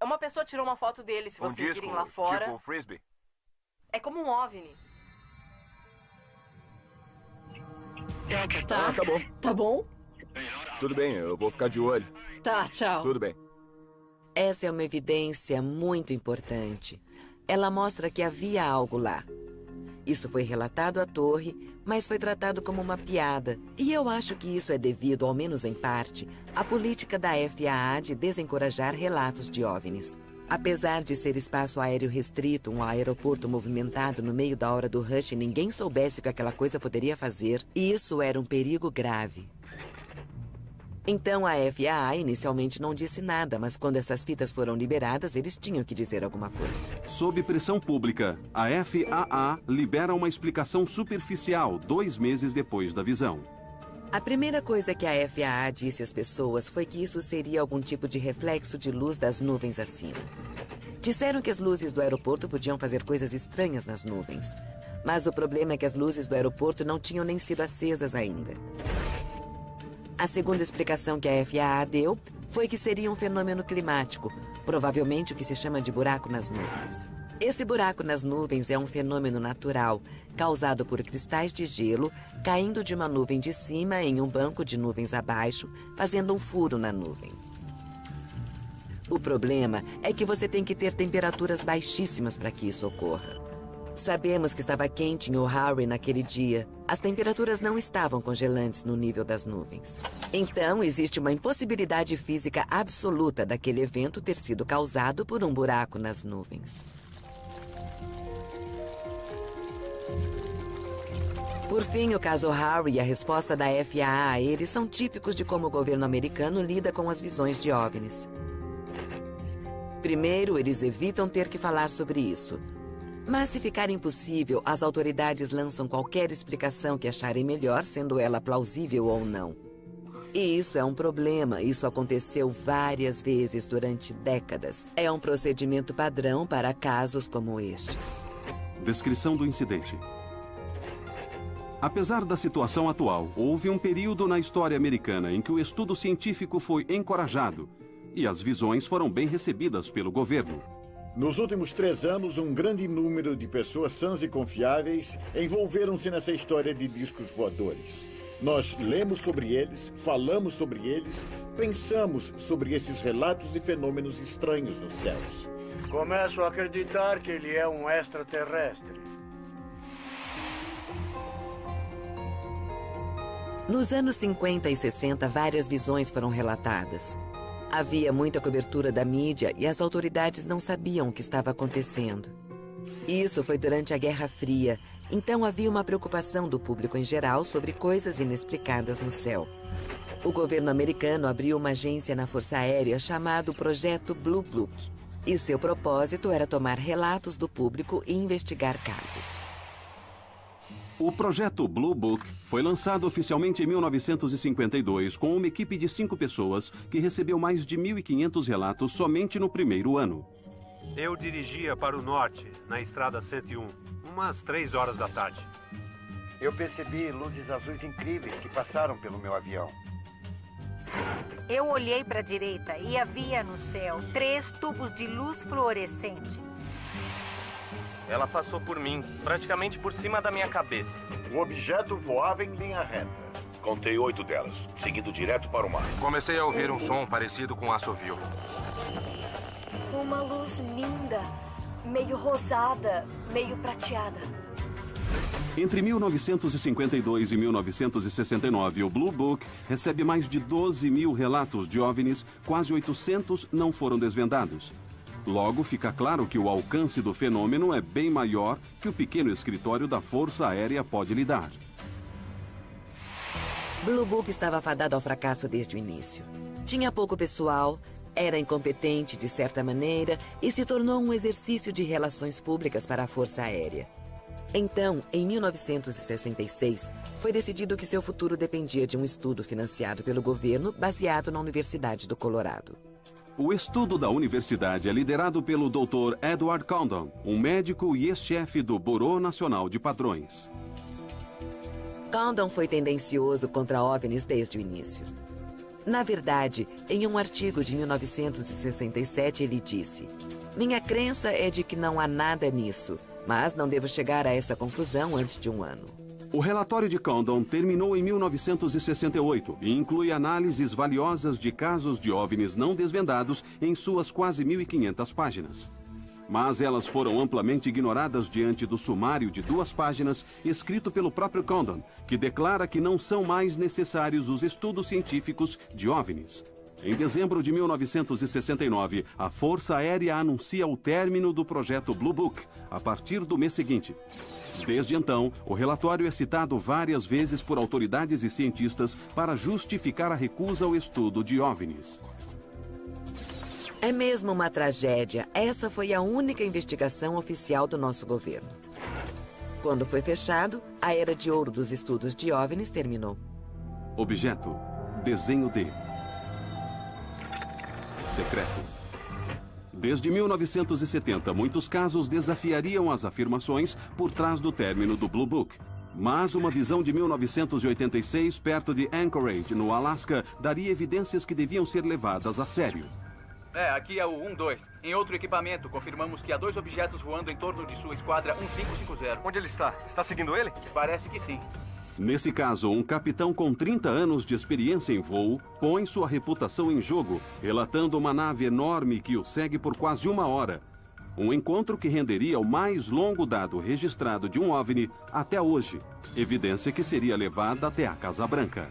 Uma pessoa tirou uma foto dele, se vocês virem lá fora. Tipo um frisbee? É como um OVNI. Tá. Ah, tá bom. Tá bom? Tudo bem, eu vou ficar de olho. Tá, tchau. Tudo bem. Essa é uma evidência muito importante. Ela mostra que havia algo lá. Isso foi relatado à torre, mas foi tratado como uma piada. E eu acho que isso é devido, ao menos em parte, à política da FAA de desencorajar relatos de OVNIs. Apesar de ser espaço aéreo restrito, um aeroporto movimentado no meio da hora do rush e ninguém soubesse o que aquela coisa poderia fazer, isso era um perigo grave. Então a FAA inicialmente não disse nada, mas quando essas fitas foram liberadas, eles tinham que dizer alguma coisa. Sob pressão pública, a FAA libera uma explicação superficial 2 meses depois da visão. A primeira coisa que a FAA disse às pessoas foi que isso seria algum tipo de reflexo de luz das nuvens acima. Disseram que as luzes do aeroporto podiam fazer coisas estranhas nas nuvens. Mas o problema é que as luzes do aeroporto não tinham nem sido acesas ainda. A segunda explicação que a FAA deu foi que seria um fenômeno climático, provavelmente o que se chama de buraco nas nuvens. Esse buraco nas nuvens é um fenômeno natural, causado por cristais de gelo caindo de uma nuvem de cima em um banco de nuvens abaixo, fazendo um furo na nuvem. O problema é que você tem que ter temperaturas baixíssimas para que isso ocorra. Sabemos que estava quente em O'Hare naquele dia. As temperaturas não estavam congelantes no nível das nuvens. Então, existe uma impossibilidade física absoluta daquele evento ter sido causado por um buraco nas nuvens. Por fim, o caso O'Hare e a resposta da FAA a ele são típicos de como o governo americano lida com as visões de OVNIs. Primeiro, eles evitam ter que falar sobre isso. Mas se ficar impossível, as autoridades lançam qualquer explicação que acharem melhor, sendo ela plausível ou não. E isso é um problema. Isso aconteceu várias vezes durante décadas. É um procedimento padrão para casos como estes. Descrição do incidente. Apesar da situação atual, houve um período na história americana em que o estudo científico foi encorajado e as visões foram bem recebidas pelo governo. Nos últimos 3 anos, um grande número de pessoas sãs e confiáveis envolveram-se nessa história de discos voadores. Nós lemos sobre eles, falamos sobre eles, pensamos sobre esses relatos de fenômenos estranhos nos céus. Começo a acreditar que ele é um extraterrestre. Nos anos 50 e 60, várias visões foram relatadas. Havia muita cobertura da mídia e as autoridades não sabiam o que estava acontecendo. Isso foi durante a Guerra Fria, então havia uma preocupação do público em geral sobre coisas inexplicadas no céu. O governo americano abriu uma agência na Força Aérea chamado Projeto Blue Book, e seu propósito era tomar relatos do público e investigar casos. O projeto Blue Book foi lançado oficialmente em 1952 com uma equipe de 5 pessoas que recebeu mais de 1.500 relatos somente no primeiro ano. Eu dirigia para o norte, na estrada 101, umas 3 horas da tarde. Eu percebi luzes azuis incríveis que passaram pelo meu avião. Eu olhei para a direita e havia no céu 3 tubos de luz fluorescente. Ela passou por mim, praticamente por cima da minha cabeça. O objeto voava em linha reta. Contei 8 delas, seguindo direto para o mar. Comecei a ouvir um som parecido com assovio. Uma luz linda, meio rosada, meio prateada. Entre 1952 e 1969, o Blue Book recebe mais de 12.000 relatos de OVNIs, quase 800 não foram desvendados. Logo, fica claro que o alcance do fenômeno é bem maior que o pequeno escritório da Força Aérea pode lidar. Blue Book estava fadado ao fracasso desde o início. Tinha pouco pessoal, era incompetente de certa maneira e se tornou um exercício de relações públicas para a Força Aérea. Então, em 1966, foi decidido que seu futuro dependia de um estudo financiado pelo governo baseado na Universidade do Colorado. O estudo da universidade é liderado pelo Dr. Edward Condon, um médico e ex-chefe do Bureau Nacional de Padrões. Condon foi tendencioso contra OVNIs desde o início. Na verdade, em um artigo de 1967, ele disse: "Minha crença é de que não há nada nisso, mas não devo chegar a essa conclusão antes de um ano." O relatório de Condon terminou em 1968 e inclui análises valiosas de casos de OVNIs não desvendados em suas quase 1.500 páginas. Mas elas foram amplamente ignoradas diante do sumário de 2 páginas escrito pelo próprio Condon, que declara que não são mais necessários os estudos científicos de OVNIs. Em dezembro de 1969, a Força Aérea anuncia o término do projeto Blue Book, a partir do mês seguinte. Desde então, o relatório é citado várias vezes por autoridades e cientistas para justificar a recusa ao estudo de OVNIs. É mesmo uma tragédia. Essa foi a única investigação oficial do nosso governo. Quando foi fechado, a era de ouro dos estudos de OVNIs terminou. Objeto: desenho D. Secreto. Desde 1970, muitos casos desafiariam as afirmações por trás do término do Blue Book. Mas uma visão de 1986, perto de Anchorage, no Alasca, daria evidências que deviam ser levadas a sério. Aqui é o 1-2. Em outro equipamento, confirmamos que há 2 objetos voando em torno de sua esquadra 1550. Onde ele está? Está seguindo ele? Parece que sim. Nesse caso, um capitão com 30 anos de experiência em voo põe sua reputação em jogo, relatando uma nave enorme que o segue por quase 1 hora. Um encontro que renderia o mais longo dado registrado de um OVNI até hoje. Evidência que seria levada até a Casa Branca.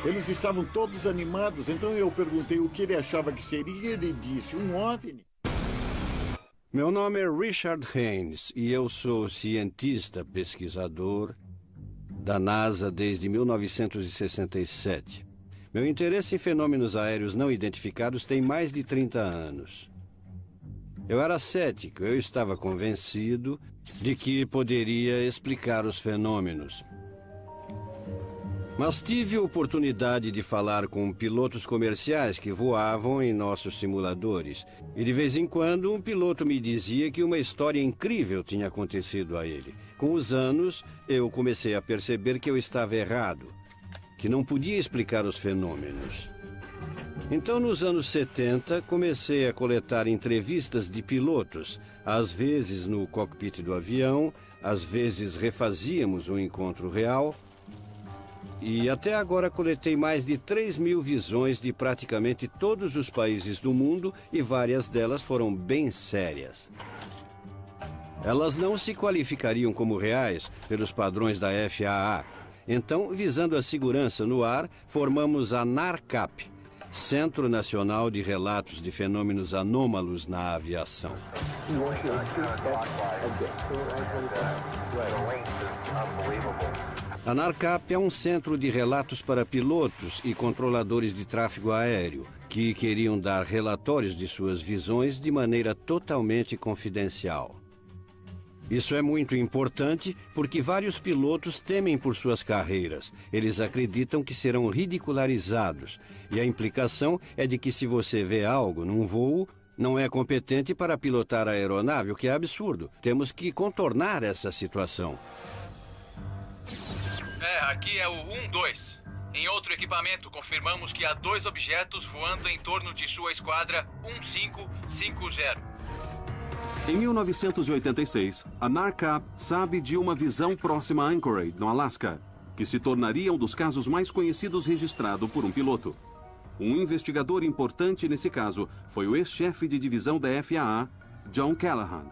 Eles estavam todos animados, então eu perguntei o que ele achava que seria e ele disse: um OVNI. Meu nome é Richard Haynes e eu sou cientista pesquisador da NASA desde 1967. Meu interesse em fenômenos aéreos não identificados tem mais de 30 anos. Eu era cético, eu estava convencido de que poderia explicar os fenômenos. Mas tive a oportunidade de falar com pilotos comerciais que voavam em nossos simuladores. E de vez em quando um piloto me dizia que uma história incrível tinha acontecido a ele. Com os anos, eu comecei a perceber que eu estava errado, que não podia explicar os fenômenos. Então, nos anos 70, comecei a coletar entrevistas de pilotos, às vezes no cockpit do avião, às vezes refazíamos um encontro real. E até agora coletei mais de 3.000 visões de praticamente todos os países do mundo e várias delas foram bem sérias. Elas não se qualificariam como reais pelos padrões da FAA. Então, visando a segurança no ar, formamos a NARCAP, Centro Nacional de Relatos de Fenômenos Anômalos na Aviação. A NARCAP é um centro de relatos para pilotos e controladores de tráfego aéreo que queriam dar relatórios de suas visões de maneira totalmente confidencial. Isso é muito importante porque vários pilotos temem por suas carreiras. Eles acreditam que serão ridicularizados. E a implicação é de que se você vê algo num voo, não é competente para pilotar a aeronave, o que é absurdo. Temos que contornar essa situação. Aqui é o 1-2. Em outro equipamento, confirmamos que há 2 objetos voando em torno de sua esquadra 1550. Em 1986, a NARCAP sabe de uma visão próxima a Anchorage, no Alasca, que se tornaria um dos casos mais conhecidos registrado por um piloto. Um investigador importante nesse caso foi o ex-chefe de divisão da FAA, John Callahan.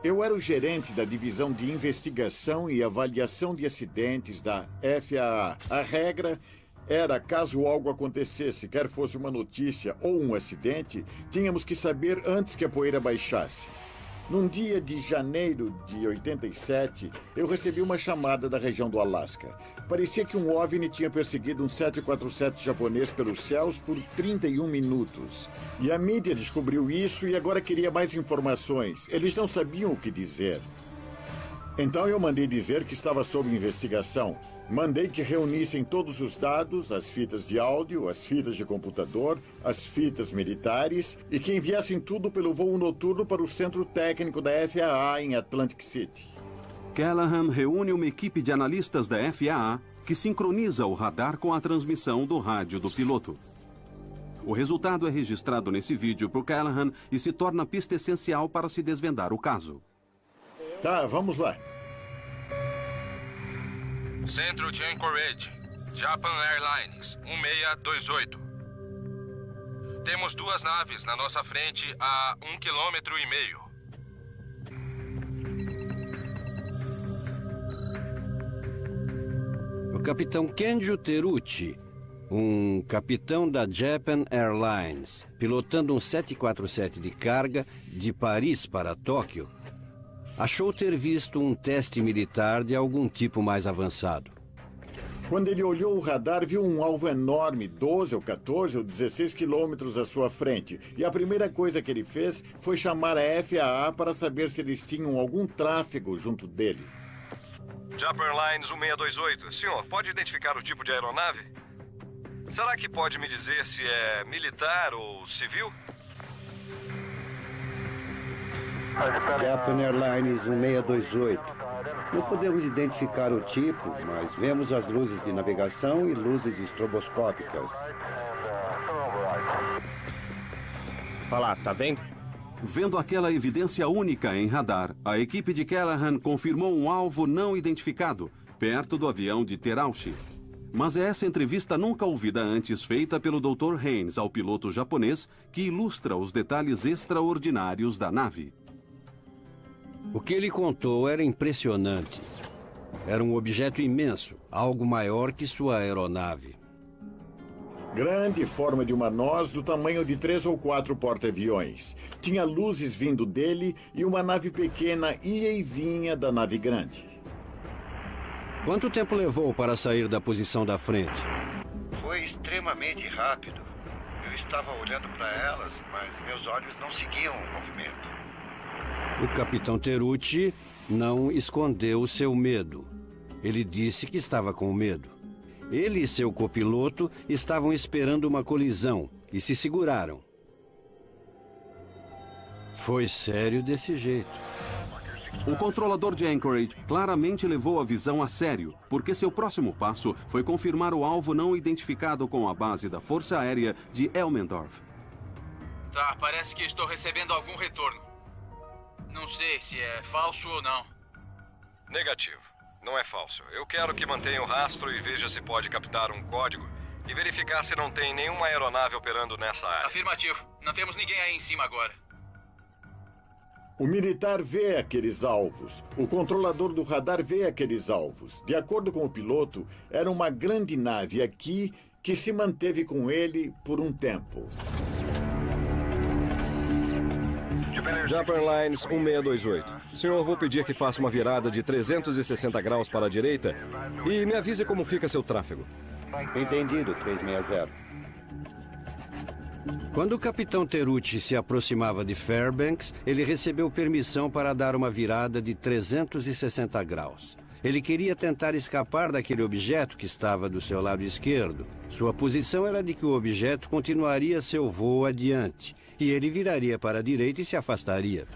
Eu era o gerente da divisão de investigação e avaliação de acidentes da FAA. A regra era, caso algo acontecesse, quer fosse uma notícia ou um acidente, tínhamos que saber antes que a poeira baixasse. Num dia de janeiro de 87, eu recebi uma chamada da região do Alasca. Parecia que um OVNI tinha perseguido um 747 japonês pelos céus por 31 minutos. E a mídia descobriu isso e agora queria mais informações. Eles não sabiam o que dizer. Então eu mandei dizer que estava sob investigação. Mandei que reunissem todos os dados, as fitas de áudio, as fitas de computador, as fitas militares e que enviassem tudo pelo voo noturno para o centro técnico da FAA em Atlantic City. Callahan reúne uma equipe de analistas da FAA que sincroniza o radar com a transmissão do rádio do piloto. O resultado é registrado nesse vídeo por Callahan e se torna pista essencial para se desvendar o caso. Tá, vamos lá. Centro de Anchorage, Japan Airlines, 1628. Temos 2 naves na nossa frente a 1,5 km. O capitão Kenjo Teruchi, um capitão da Japan Airlines, pilotando um 747 de carga de Paris para Tóquio, achou ter visto um teste militar de algum tipo mais avançado. Quando ele olhou o radar, viu um alvo enorme, 12 ou 14 ou 16 quilômetros à sua frente. E a primeira coisa que ele fez foi chamar a FAA para saber se eles tinham algum tráfego junto dele. Japan Airlines 1628. Senhor, pode identificar o tipo de aeronave? Será que pode me dizer se é militar ou civil? Japan Airlines 1628. Não podemos identificar o tipo, mas vemos as luzes de navegação e luzes estroboscópicas. Olha lá, tá vendo? Vendo aquela evidência única em radar, a equipe de Callahan confirmou um alvo não identificado, perto do avião de Terauchi. Mas é essa entrevista nunca ouvida antes feita pelo Dr. Haynes ao piloto japonês que ilustra os detalhes extraordinários da nave. O que ele contou era impressionante. Era um objeto imenso, algo maior que sua aeronave. Grande, forma de uma noz, do tamanho de 3 ou 4 porta-aviões. Tinha luzes vindo dele e uma nave pequena ia e vinha da nave grande. Quanto tempo levou para sair da posição da frente? Foi extremamente rápido. Eu estava olhando para elas, mas meus olhos não seguiam o movimento. O capitão Teruchi não escondeu seu medo. Ele disse que estava com medo. Ele e seu copiloto estavam esperando uma colisão e se seguraram. Foi sério desse jeito. O controlador de Anchorage claramente levou a visão a sério, porque seu próximo passo foi confirmar o alvo não identificado com a base da Força Aérea de Elmendorf. Tá, parece que estou recebendo algum retorno. Não sei se é falso ou não. Negativo. Não é falso. Eu quero que mantenha o rastro e veja se pode captar um código e verificar se não tem nenhuma aeronave operando nessa área. Afirmativo. Não temos ninguém aí em cima agora. O militar vê aqueles alvos. O controlador do radar vê aqueles alvos. De acordo com o piloto, era uma grande nave aqui que se manteve com ele por um tempo. Japan Airlines 1628. Senhor, vou pedir que faça uma virada de 360 graus para a direita e me avise como fica seu tráfego. Entendido, 360. Quando o capitão Terucci se aproximava de Fairbanks, ele recebeu permissão para dar uma virada de 360 graus. Ele queria tentar escapar daquele objeto que estava do seu lado esquerdo. Sua posição era de que o objeto continuaria seu voo adiante, e ele viraria para a direita e se afastaria.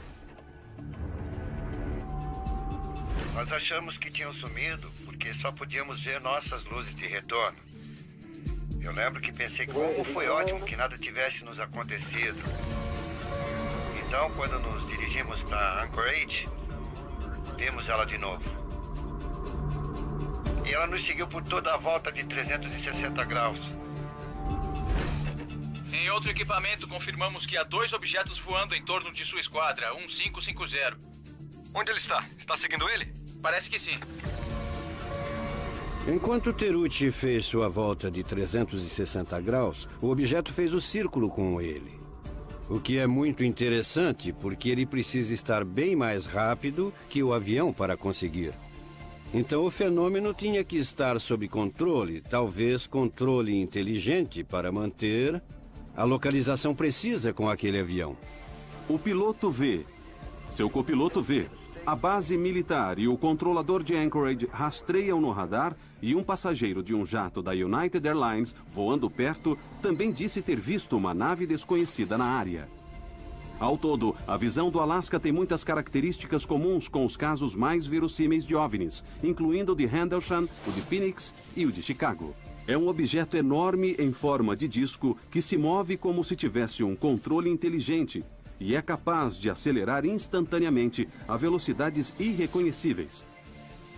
Nós achamos que tinham sumido porque só podíamos ver nossas luzes de retorno. Eu lembro que pensei como foi ótimo que nada tivesse nos acontecido. Então, quando nos dirigimos para Anchorage, vimos ela de novo. E ela nos seguiu por toda a volta de 360 graus. Em outro equipamento, confirmamos que há 2 objetos voando em torno de sua esquadra, 1550. Onde ele está? Está seguindo ele? Parece que sim. Enquanto Terucci fez sua volta de 360 graus, o objeto fez o círculo com ele. O que é muito interessante, porque ele precisa estar bem mais rápido que o avião para conseguir. Então o fenômeno tinha que estar sob controle, talvez controle inteligente para manter a localização precisa com aquele avião. O piloto vê, seu copiloto vê, a base militar e o controlador de Anchorage rastreiam no radar e um passageiro de um jato da United Airlines voando perto também disse ter visto uma nave desconhecida na área. Ao todo, a visão do Alasca tem muitas características comuns com os casos mais verossímeis de OVNIs, incluindo o de Rendlesham, o de Phoenix e o de Chicago. É um objeto enorme em forma de disco que se move como se tivesse um controle inteligente e é capaz de acelerar instantaneamente a velocidades irreconhecíveis.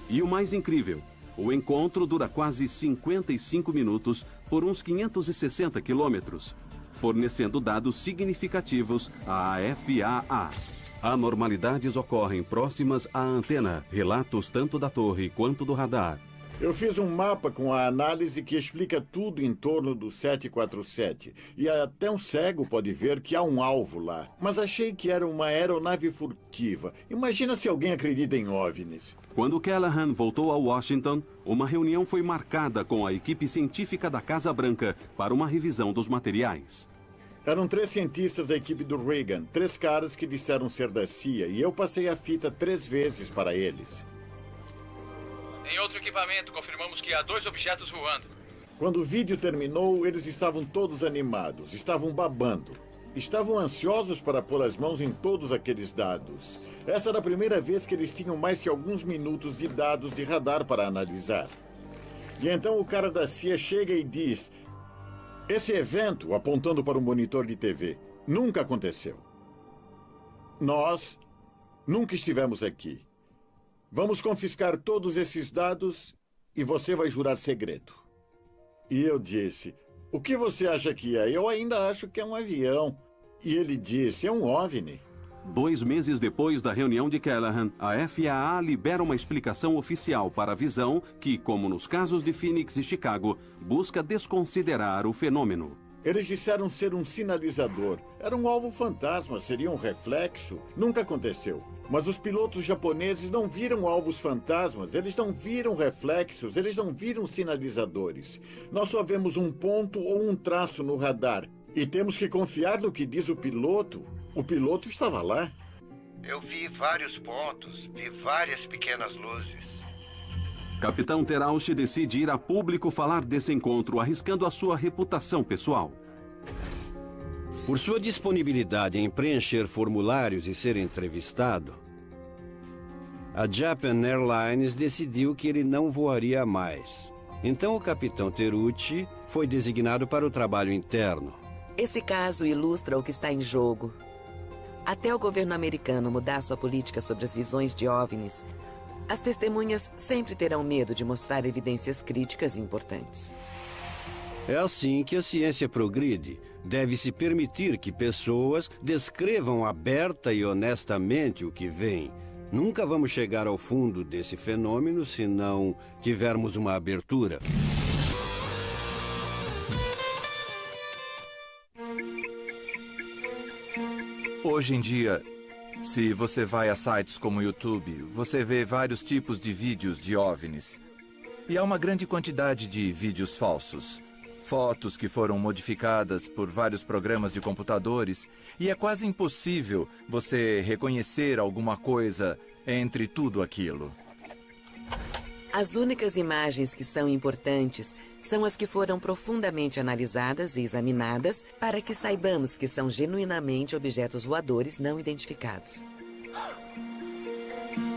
E o mais incrível, o encontro dura quase 55 minutos por uns 560 quilômetros, fornecendo dados significativos à FAA. Anormalidades ocorrem próximas à antena, relatos tanto da torre quanto do radar. Eu fiz um mapa com a análise que explica tudo em torno do 747. E até um cego pode ver que há um alvo lá. Mas achei que era uma aeronave furtiva. Imagina se alguém acredita em OVNIs. Quando Callahan voltou a Washington, uma reunião foi marcada com a equipe científica da Casa Branca para uma revisão dos materiais. Eram 3 cientistas da equipe do Reagan, 3 caras que disseram ser da CIA, e eu passei a fita 3 vezes para eles. Em outro equipamento, confirmamos que há 2 objetos voando. Quando o vídeo terminou, eles estavam todos animados, estavam babando. Estavam ansiosos para pôr as mãos em todos aqueles dados. Essa era a primeira vez que eles tinham mais que alguns minutos de dados de radar para analisar. E então o cara da CIA chega e diz: esse evento, apontando para um monitor de TV, nunca aconteceu. Nós nunca estivemos aqui. Vamos confiscar todos esses dados e você vai jurar segredo. E eu disse: o que você acha que é? Eu ainda acho que é um avião. E ele disse: é um OVNI. 2 meses depois da reunião de Callahan, a FAA libera uma explicação oficial para a visão que, como nos casos de Phoenix e Chicago, busca desconsiderar o fenômeno. Eles disseram ser um sinalizador. Era um alvo fantasma, seria um reflexo. Nunca aconteceu. Mas os pilotos japoneses não viram alvos fantasmas, eles não viram reflexos, eles não viram sinalizadores. Nós só vemos um ponto ou um traço no radar. E temos que confiar no que diz o piloto. O piloto estava lá. Eu vi vários pontos, vi várias pequenas luzes. Capitão Terauchi decide ir a público falar desse encontro, arriscando a sua reputação pessoal. Por sua disponibilidade em preencher formulários e ser entrevistado, a Japan Airlines decidiu que ele não voaria mais. Então o capitão Terucci foi designado para o trabalho interno. Esse caso ilustra o que está em jogo. Até o governo americano mudar sua política sobre as visões de OVNIs, as testemunhas sempre terão medo de mostrar evidências críticas e importantes. É assim que a ciência progride. Deve-se permitir que pessoas descrevam aberta e honestamente o que veem. Nunca vamos chegar ao fundo desse fenômeno se não tivermos uma abertura. Hoje em dia, se você vai a sites como o YouTube, você vê vários tipos de vídeos de OVNIs. E há uma grande quantidade de vídeos falsos. Fotos que foram modificadas por vários programas de computadores. E é quase impossível você reconhecer alguma coisa entre tudo aquilo. As únicas imagens que são importantes são as que foram profundamente analisadas e examinadas para que saibamos que são genuinamente objetos voadores não identificados.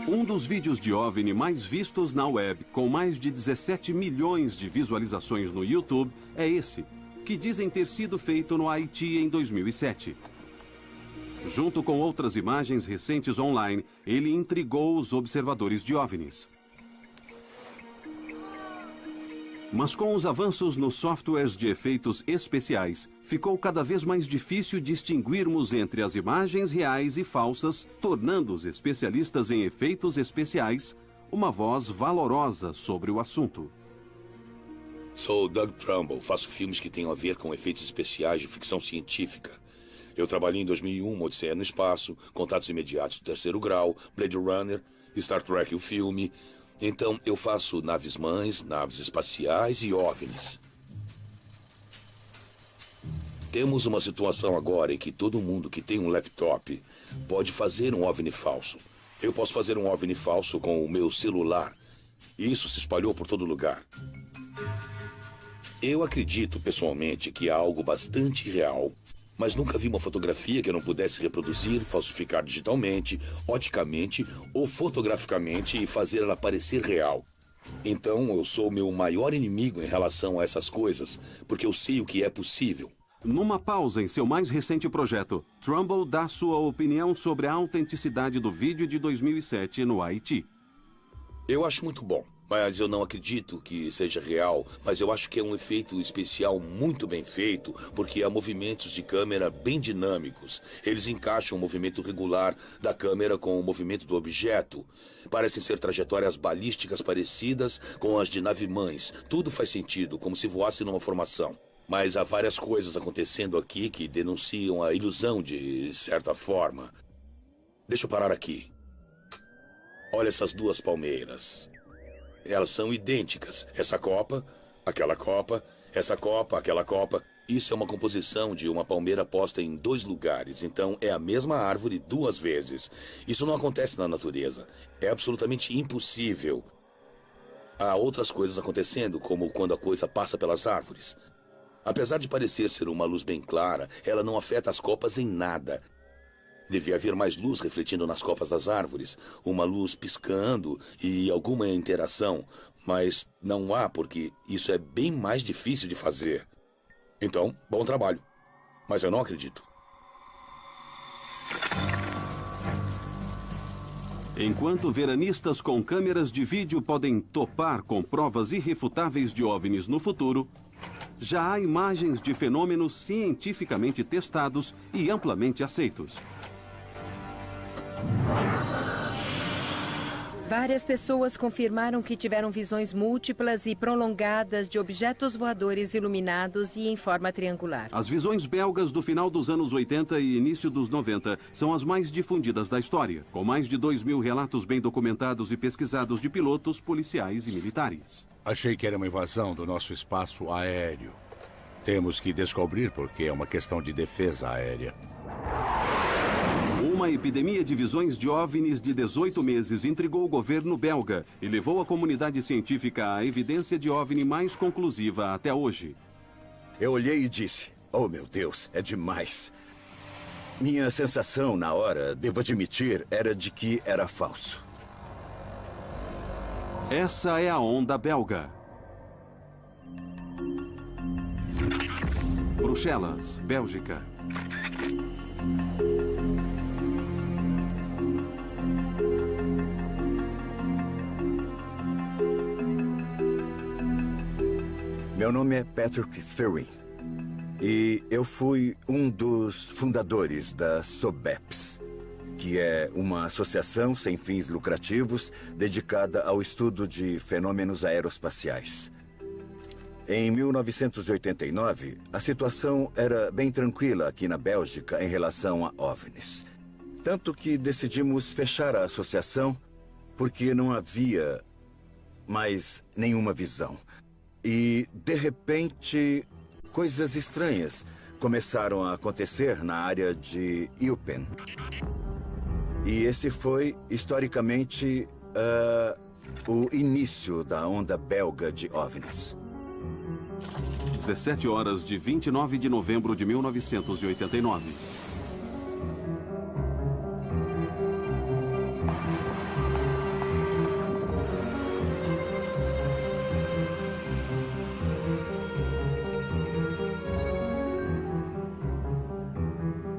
Um dos vídeos de OVNI mais vistos na web, com mais de 17 milhões de visualizações no YouTube, é esse, que dizem ter sido feito no Haiti em 2007. Junto com outras imagens recentes online, ele intrigou os observadores de OVNIs. Mas com os avanços nos softwares de efeitos especiais, ficou cada vez mais difícil distinguirmos entre as imagens reais e falsas, tornando os especialistas em efeitos especiais uma voz valorosa sobre o assunto. Sou Doug Trumbull, faço filmes que tenham a ver com efeitos especiais de ficção científica. Eu trabalhei em 2001, Odisseia no Espaço, Contatos Imediatos do Terceiro Grau, Blade Runner, Star Trek o filme. Então, eu faço naves-mães, naves espaciais e OVNIs. Temos uma situação agora em que todo mundo que tem um laptop pode fazer um OVNI falso. Eu posso fazer um OVNI falso com o meu celular. Isso se espalhou por todo lugar. Eu acredito, pessoalmente, que há algo bastante real, mas nunca vi uma fotografia que eu não pudesse reproduzir, falsificar digitalmente, oticamente ou fotograficamente e fazer ela parecer real. Então, eu sou o meu maior inimigo em relação a essas coisas, porque eu sei o que é possível. Numa pausa em seu mais recente projeto, Trumbull dá sua opinião sobre a autenticidade do vídeo de 2007 no Haiti. Eu acho muito bom, mas eu não acredito que seja real, mas eu acho que é um efeito especial muito bem feito, porque há movimentos de câmera bem dinâmicos. Eles encaixam o movimento regular da câmera com o movimento do objeto. Parecem ser trajetórias balísticas parecidas com as de nave-mães. Tudo faz sentido, como se voasse numa formação. Mas há várias coisas acontecendo aqui que denunciam a ilusão de certa forma. Deixa eu parar aqui. Olha essas duas palmeiras. Elas são idênticas. Essa copa, aquela copa, essa copa, aquela copa. Isso é uma composição de uma palmeira posta em 2 lugares. Então é a mesma árvore 2 vezes. Isso não acontece na natureza. É absolutamente impossível. Há outras coisas acontecendo, como quando a coisa passa pelas árvores. Apesar de parecer ser uma luz bem clara, ela não afeta as copas em nada. Devia haver mais luz refletindo nas copas das árvores, uma luz piscando e alguma interação, mas não há porque isso é bem mais difícil de fazer. Então, bom trabalho. Mas eu não acredito. Enquanto veranistas com câmeras de vídeo podem topar com provas irrefutáveis de OVNIs no futuro, já há imagens de fenômenos cientificamente testados e amplamente aceitos. Várias pessoas confirmaram que tiveram visões múltiplas e prolongadas de objetos voadores iluminados e em forma triangular. As visões belgas do final dos anos 80 e início dos 90 são as mais difundidas da história, com mais de 2.000 relatos bem documentados e pesquisados de pilotos, policiais e militares. Achei que era uma invasão do nosso espaço aéreo. Temos que descobrir porque é uma questão de defesa aérea. Uma epidemia de visões de OVNIs de 18 meses intrigou o governo belga e levou a comunidade científica à evidência de OVNI mais conclusiva até hoje. Eu olhei e disse, oh meu Deus, é demais. Minha sensação na hora, devo admitir, era de que era falso. Essa é a onda belga. Bruxelas, Bélgica. Meu nome é Patrick Ferrin e eu fui um dos fundadores da SOBEPS, que é uma associação sem fins lucrativos dedicada ao estudo de fenômenos aeroespaciais. Em 1989, a situação era bem tranquila aqui na Bélgica em relação a OVNIs. Tanto que decidimos fechar a associação porque não havia mais nenhuma visão. E, de repente, coisas estranhas começaram a acontecer na área de Eupen. E esse foi, historicamente, o início da onda belga de OVNIs. 17 horas de 29 de novembro de 1989.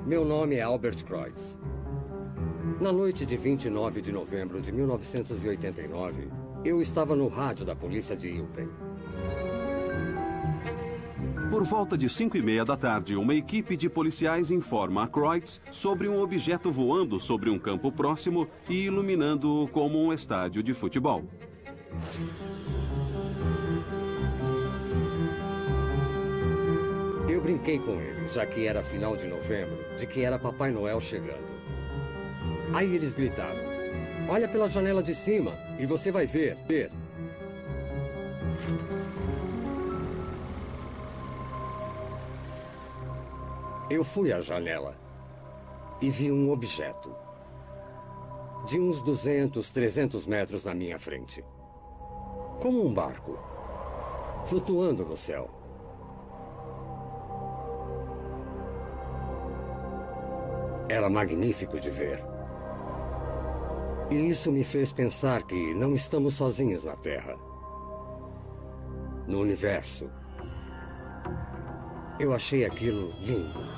Meu nome é Albert Kreutz. Na noite de 29 de novembro de 1989, eu estava no rádio da polícia de Eupen. Por volta de 5h30 da tarde, uma equipe de policiais informa a Kreutz sobre um objeto voando sobre um campo próximo e iluminando-o como um estádio de futebol. Eu brinquei com eles, já que era final de novembro, de que era Papai Noel chegando. Aí eles gritaram: "Olha pela janela de cima e você vai ver." Eu fui à janela e vi um objeto de uns 200, 300 metros na minha frente. Como um barco, flutuando no céu. Era magnífico de ver. E isso me fez pensar que não estamos sozinhos na Terra. No universo. Eu achei aquilo lindo.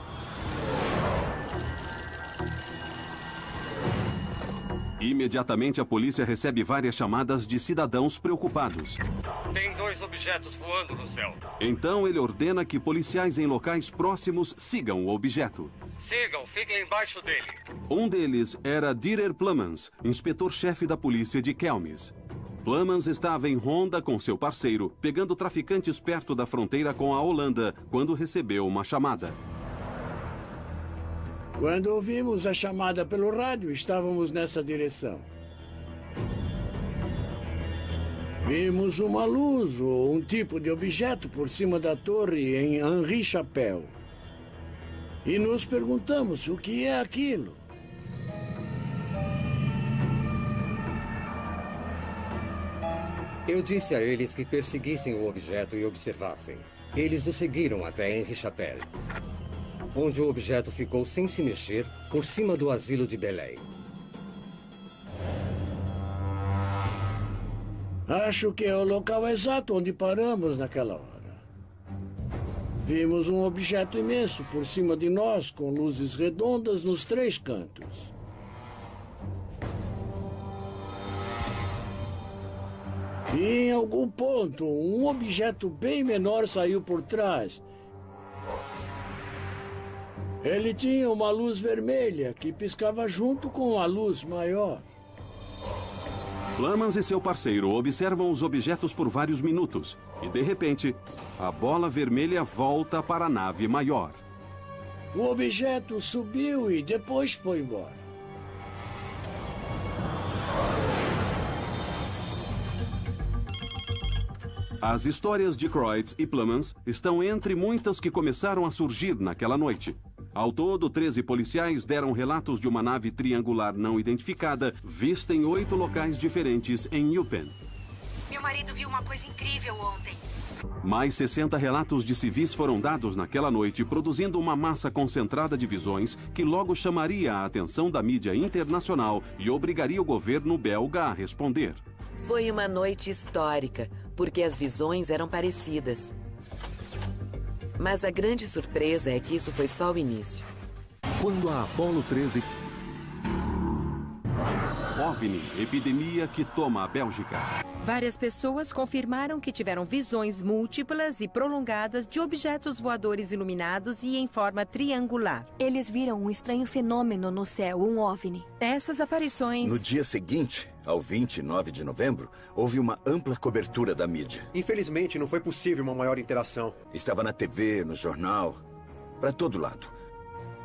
Imediatamente a polícia recebe várias chamadas de cidadãos preocupados. Tem 2 objetos voando no céu. Então ele ordena que policiais em locais próximos sigam o objeto. Sigam, fiquem embaixo dele. Um deles era Dieter Plummans, inspetor-chefe da polícia de Kelmis. Plummans estava em ronda com seu parceiro, pegando traficantes perto da fronteira com a Holanda, quando recebeu uma chamada. Quando ouvimos a chamada pelo rádio, estávamos nessa direção. Vimos uma luz ou um tipo de objeto por cima da torre em Henri Chapelle. E nos perguntamos o que é aquilo. Eu disse a eles que perseguissem o objeto e observassem. Eles o seguiram até Henri Chapelle, onde o objeto ficou sem se mexer por cima do asilo de Belém. Acho que é o local exato onde paramos naquela hora. Vimos um objeto imenso por cima de nós, com luzes redondas nos 3 cantos. E em algum ponto, um objeto bem menor saiu por trás. Ele tinha uma luz vermelha que piscava junto com a luz maior. Plummans e seu parceiro observam os objetos por vários minutos e, de repente, a bola vermelha volta para a nave maior. O objeto subiu e depois foi embora. As histórias de Kreutz e Plummans estão entre muitas que começaram a surgir naquela noite. Ao todo, 13 policiais deram relatos de uma nave triangular não identificada, vista em 8 locais diferentes em Eupen. Meu marido viu uma coisa incrível ontem. Mais 60 relatos de civis foram dados naquela noite, produzindo uma massa concentrada de visões que logo chamaria a atenção da mídia internacional e obrigaria o governo belga a responder. Foi uma noite histórica, porque as visões eram parecidas. Mas a grande surpresa é que isso foi só o início. Quando a Apollo 13 OVNI, epidemia que toma a Bélgica. Várias pessoas confirmaram que tiveram visões múltiplas e prolongadas de objetos voadores iluminados e em forma triangular. Eles viram um estranho fenômeno no céu, um OVNI. Essas aparições... No dia seguinte, ao 29 de novembro, houve uma ampla cobertura da mídia. Infelizmente, não foi possível uma maior interação. Estava na TV, no jornal, para todo lado.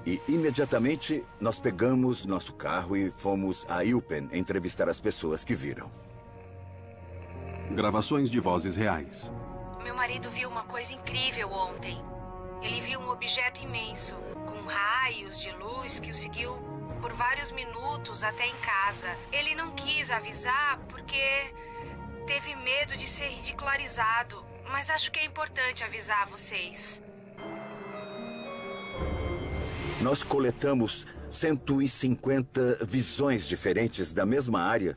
E imediatamente nós pegamos nosso carro e fomos a Eupen entrevistar as pessoas que viram. Gravações de vozes reais. Meu marido viu uma coisa incrível ontem. Ele viu um objeto imenso, com raios de luz que o seguiu por vários minutos até em casa. Ele não quis avisar porque teve medo de ser ridicularizado, mas acho que é importante avisar vocês. Nós coletamos 150 visões diferentes da mesma área,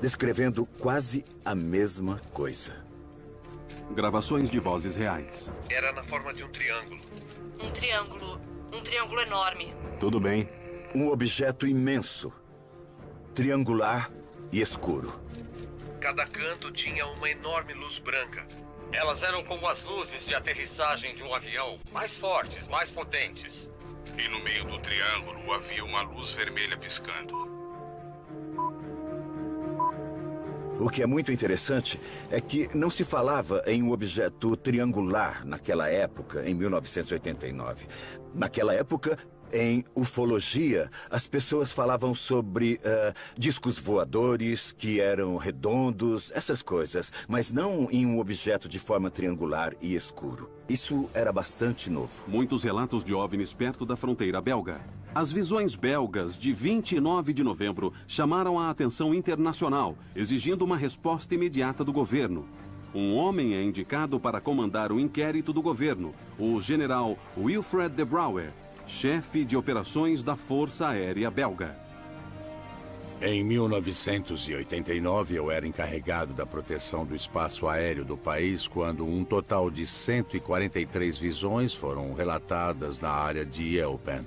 descrevendo quase a mesma coisa. Gravações de vozes reais. Era na forma de um triângulo. Um triângulo enorme. Tudo bem. Um objeto imenso, triangular e escuro. Cada canto tinha uma enorme luz branca. Elas eram como as luzes de aterrissagem de um avião, mais fortes, mais potentes. E no meio do triângulo havia uma luz vermelha piscando. O que é muito interessante é que não se falava em um objeto triangular naquela época, em 1989. Naquela época, em ufologia, as pessoas falavam sobre discos voadores que eram redondos, essas coisas, mas não em um objeto de forma triangular e escuro. Isso era bastante novo. Muitos relatos de OVNIs perto da fronteira belga. As visões belgas de 29 de novembro chamaram a atenção internacional, exigindo uma resposta imediata do governo. Um homem é indicado para comandar o inquérito do governo, o general Wilfred de Brouwer, chefe de operações da Força Aérea Belga. Em 1989, eu era encarregado da proteção do espaço aéreo do país quando um total de 143 visões foram relatadas na área de Eupen.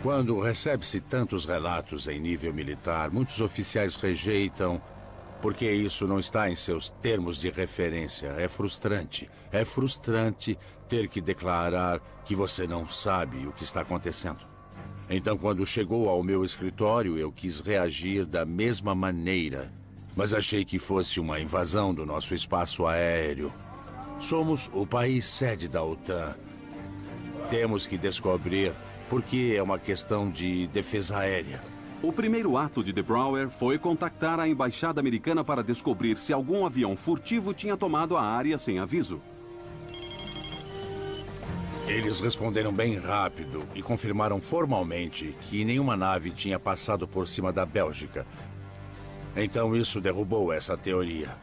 Quando recebe-se tantos relatos em nível militar, muitos oficiais rejeitam porque isso não está em seus termos de referência. É frustrante. É frustrante ter que declarar que você não sabe o que está acontecendo. Então, quando chegou ao meu escritório, eu quis reagir da mesma maneira, mas achei que fosse uma invasão do nosso espaço aéreo. Somos o país sede da OTAN. Temos que descobrir por que é uma questão de defesa aérea. O primeiro ato de de Brouwer foi contactar a embaixada americana para descobrir se algum avião furtivo tinha tomado a área sem aviso. Eles responderam bem rápido e confirmaram formalmente que nenhuma nave tinha passado por cima da Bélgica. Então isso derrubou essa teoria.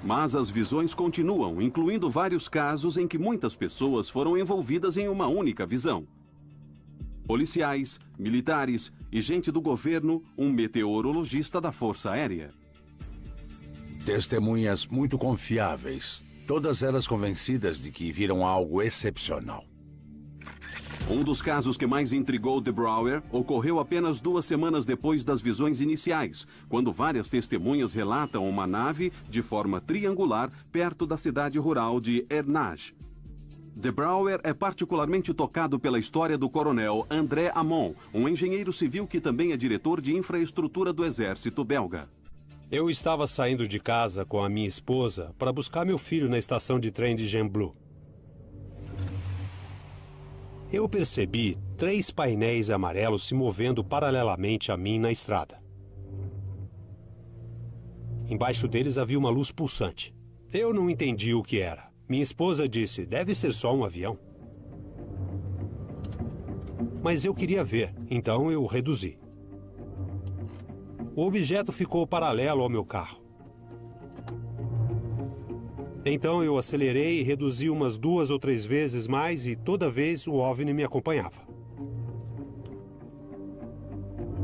Mas as visões continuam, incluindo vários casos em que muitas pessoas foram envolvidas em uma única visão. Policiais, militares e gente do governo, um meteorologista da Força Aérea. Testemunhas muito confiáveis, todas elas convencidas de que viram algo excepcional. Um dos casos que mais intrigou de Brouwer ocorreu apenas 2 semanas depois das visões iniciais, quando várias testemunhas relatam uma nave de forma triangular perto da cidade rural de Ernage. De Brouwer é particularmente tocado pela história do coronel André Amon, um engenheiro civil que também é diretor de infraestrutura do exército belga. Eu estava saindo de casa com a minha esposa para buscar meu filho na estação de trem de Gembloux. Eu percebi 3 painéis amarelos se movendo paralelamente a mim na estrada. Embaixo deles havia uma luz pulsante. Eu não entendi o que era. Minha esposa disse, deve ser só um avião. Mas eu queria ver, então eu reduzi. O objeto ficou paralelo ao meu carro. Então eu acelerei e reduzi umas 2 ou 3 vezes mais e toda vez o OVNI me acompanhava.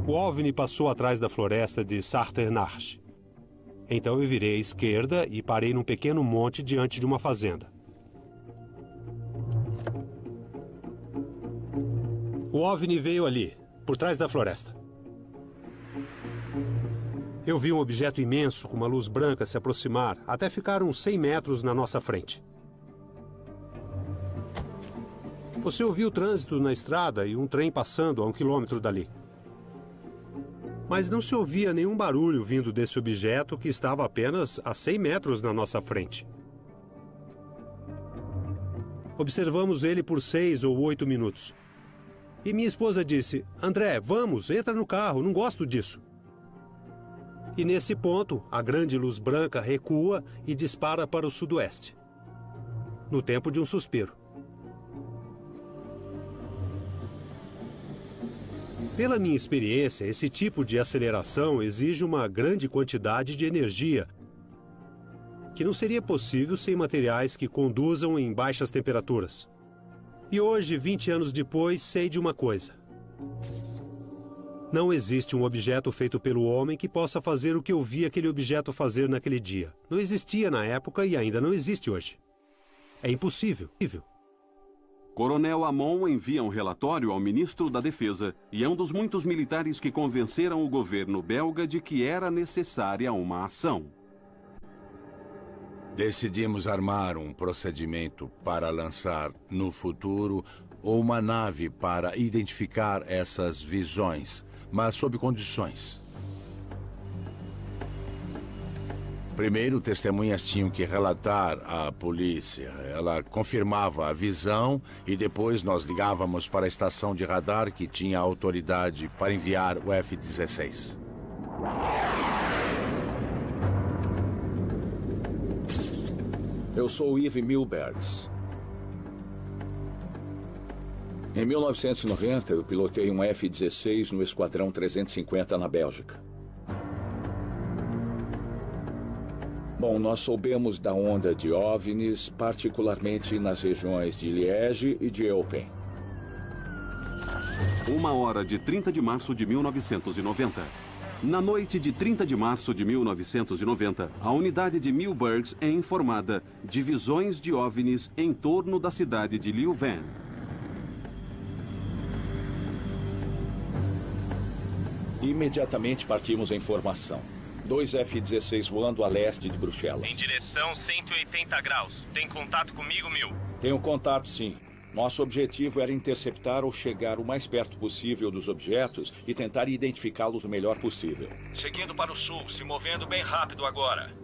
O OVNI passou atrás da floresta de Sarternarche. Então eu virei à esquerda e parei num pequeno monte diante de uma fazenda. O OVNI veio ali, por trás da floresta. Eu vi um objeto imenso com uma luz branca se aproximar até ficar uns 100 metros na nossa frente. Você ouviu o trânsito na estrada e um trem passando a 1 quilômetro dali. Mas não se ouvia nenhum barulho vindo desse objeto que estava apenas a 100 metros na nossa frente. Observamos ele por 6 ou 8 minutos. E minha esposa disse: André, vamos, entra no carro, não gosto disso. E nesse ponto, a grande luz branca recua e dispara para o sudoeste. No tempo de um suspiro. Pela minha experiência, esse tipo de aceleração exige uma grande quantidade de energia, que não seria possível sem materiais que conduzam em baixas temperaturas. E hoje, 20 anos depois, sei de uma coisa. Não existe um objeto feito pelo homem que possa fazer o que eu vi aquele objeto fazer naquele dia. Não existia na época e ainda não existe hoje. É impossível. Coronel Amon envia um relatório ao ministro da Defesa e é um dos muitos militares que convenceram o governo belga de que era necessária uma ação. Decidimos armar um procedimento para lançar, no futuro, uma nave para identificar essas visões, mas sob condições. Primeiro, testemunhas tinham que relatar à polícia. Ela confirmava a visão e depois nós ligávamos para a estação de radar que tinha autoridade para enviar o F-16. Eu sou Yves Milbergs. Em 1990, eu pilotei um F-16 no Esquadrão 350 na Bélgica. Bom, nós soubemos da onda de OVNIs, particularmente nas regiões de Liege e de Eupen. 1h de 30 de março de 1990. Na noite de 30 de março de 1990, a unidade de Milbergs é informada de visões de OVNIs em torno da cidade de Leuven. Imediatamente partimos em formação. 2 F-16 voando a leste de Bruxelas. Em direção 180 graus. Tem contato comigo, Mil? Tenho contato, sim. Nosso objetivo era interceptar ou chegar o mais perto possível dos objetos e tentar identificá-los o melhor possível. Seguindo para o sul, se movendo bem rápido agora.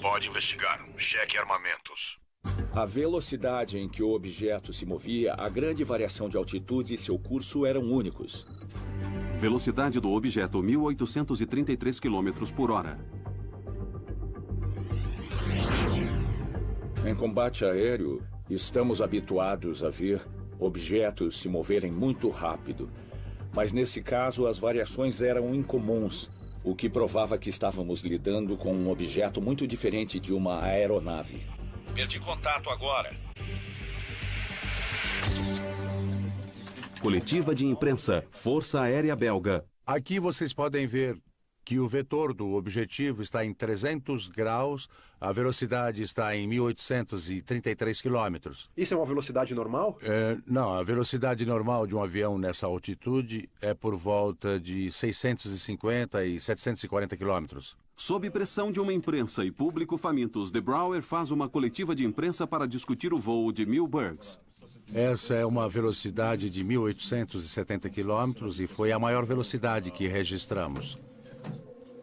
Pode investigar. Cheque armamentos. A velocidade em que o objeto se movia, a grande variação de altitude e seu curso eram únicos. Velocidade do objeto 1.833 km por hora. Em combate aéreo, estamos habituados a ver objetos se moverem muito rápido. Mas nesse caso, as variações eram incomuns, o que provava que estávamos lidando com um objeto muito diferente de uma aeronave. Perdi contato agora. Coletiva de imprensa, Força Aérea Belga. Aqui vocês podem ver que o vetor do objetivo está em 300 graus, a velocidade está em 1.833 quilômetros. Isso é uma velocidade normal? Não, a velocidade normal de um avião nessa altitude é por volta de 650 e 740 quilômetros. Sob pressão de uma imprensa e público famintos, De Brouwer faz uma coletiva de imprensa para discutir o voo de Milbergs. Essa é uma velocidade de 1.870 quilômetros e foi a maior velocidade que registramos.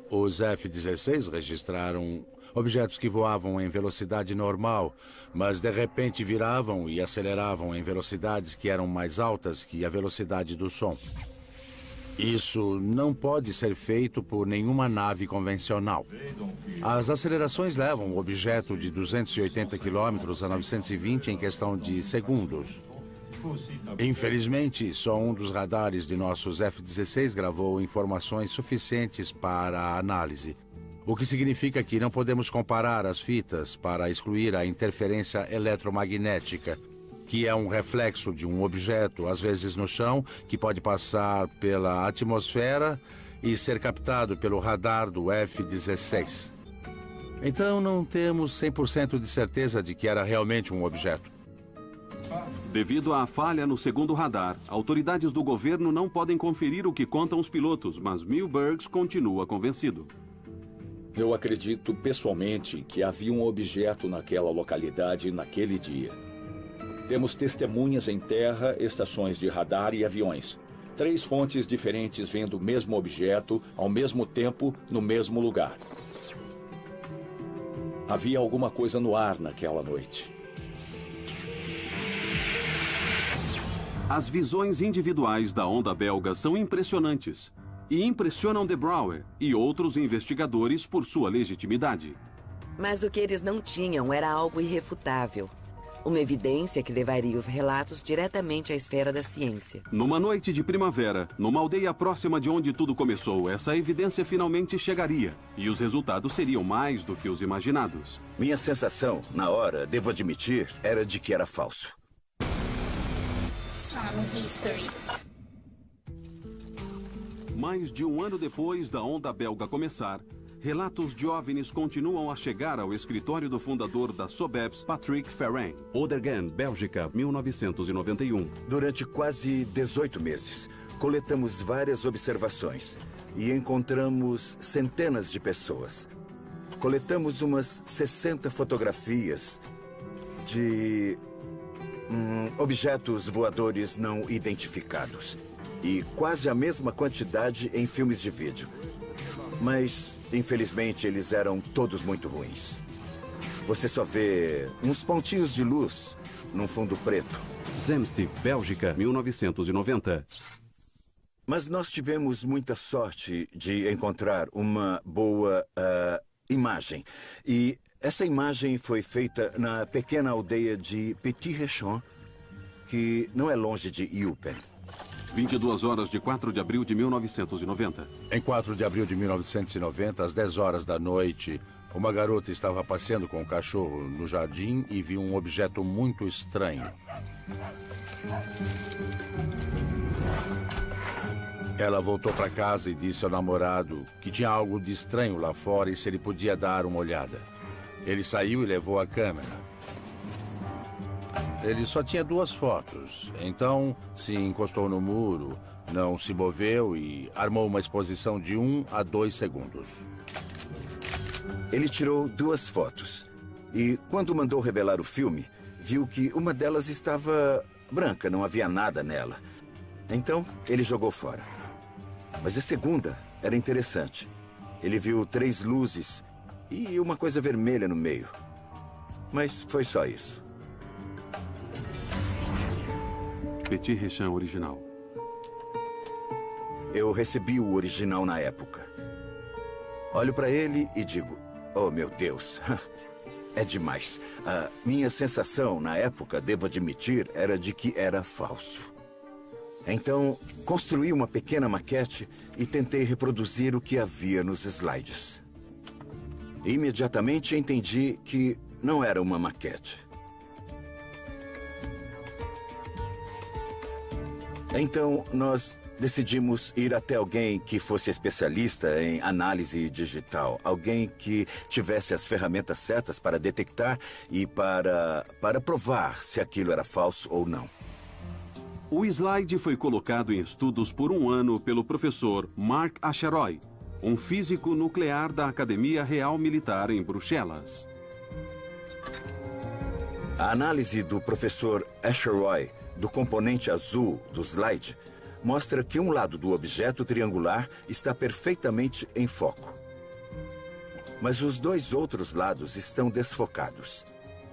Os F-16 registraram objetos que voavam em velocidade normal, mas de repente viravam e aceleravam em velocidades que eram mais altas que a velocidade do som. Isso não pode ser feito por nenhuma nave convencional. As acelerações levam o objeto de 280 km a 920 em questão de segundos. Infelizmente, só um dos radares de nossos F-16 gravou informações suficientes para a análise, o que significa que não podemos comparar as fitas para excluir a interferência eletromagnética, que é um reflexo de um objeto, às vezes no chão, que pode passar pela atmosfera e ser captado pelo radar do F-16. Então, não temos 100% de certeza de que era realmente um objeto. Devido à falha no segundo radar, autoridades do governo não podem conferir o que contam os pilotos, mas Milbergs continua convencido. Eu acredito pessoalmente que havia um objeto naquela localidade naquele dia. Temos testemunhas em terra, estações de radar e aviões. 3 fontes diferentes vendo o mesmo objeto, ao mesmo tempo, no mesmo lugar. Havia alguma coisa no ar naquela noite. As visões individuais da onda belga são impressionantes e impressionam De Brouwer e outros investigadores por sua legitimidade. Mas o que eles não tinham era algo irrefutável. Uma evidência que levaria os relatos diretamente à esfera da ciência. Numa noite de primavera, numa aldeia próxima de onde tudo começou, essa evidência finalmente chegaria. E os resultados seriam mais do que os imaginados. Minha sensação, na hora, devo admitir, era de que era falso. History. Mais de um ano depois da onda belga começar, relatos de OVNIs continuam a chegar ao escritório do fundador da SOBEPS, Patrick Ferrand. Ouderghem, Bélgica, 1991. Durante quase 18 meses, coletamos várias observações e encontramos centenas de pessoas. Coletamos umas 60 fotografias de objetos voadores não identificados. E quase a mesma quantidade em filmes de vídeo. Mas, infelizmente, eles eram todos muito ruins. Você só vê uns pontinhos de luz num fundo preto. Zemst, Bélgica, 1990. Mas nós tivemos muita sorte de encontrar uma boa imagem. E essa imagem foi feita na pequena aldeia de Petit Réchamp, que não é longe de Eupen. 22 horas de 4 de abril de 1990. Em 4 de abril de 1990, às 10 horas da noite, uma garota estava passeando com o cachorro no jardim e viu um objeto muito estranho. Ela voltou para casa e disse ao namorado que tinha algo de estranho lá fora e se ele podia dar uma olhada. Ele saiu e levou a câmera. Ele só tinha 2 fotos, então se encostou no muro, não se moveu e armou uma exposição de 1 a 2 segundos. Ele tirou 2 fotos e, quando mandou revelar o filme, viu que uma delas estava branca, não havia nada nela. Então, ele jogou fora. Mas a segunda era interessante. Ele viu 3 luzes e uma coisa vermelha no meio. Mas foi só isso. Petit Réchamp original. Eu recebi o original na época. Olho para ele e digo, oh meu Deus, é demais. A minha sensação na época, devo admitir, era de que era falso. Então, construí uma pequena maquete e tentei reproduzir o que havia nos slides. Imediatamente entendi que não era uma maquete. Então, nós decidimos ir até alguém que fosse especialista em análise digital. Alguém que tivesse as ferramentas certas para detectar e para provar se aquilo era falso ou não. O slide foi colocado em estudos por 1 ano pelo professor Mark Acheroy, um físico nuclear da Academia Real Militar em Bruxelas. A análise do professor Acheroy do componente azul do slide mostra que um lado do objeto triangular está perfeitamente em foco. Mas os 2 outros lados estão desfocados.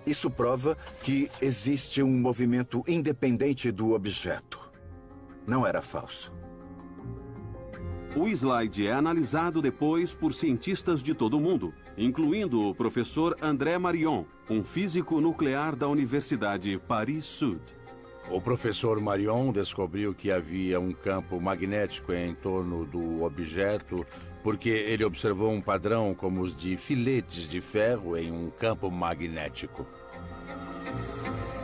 Isso prova que existe um movimento independente do objeto. Não era falso. O slide é analisado depois por cientistas de todo o mundo, incluindo o professor André Marion, um físico nuclear da Universidade Paris-Sud. O professor Marion descobriu que havia um campo magnético em torno do objeto porque ele observou um padrão como os de filetes de ferro em um campo magnético.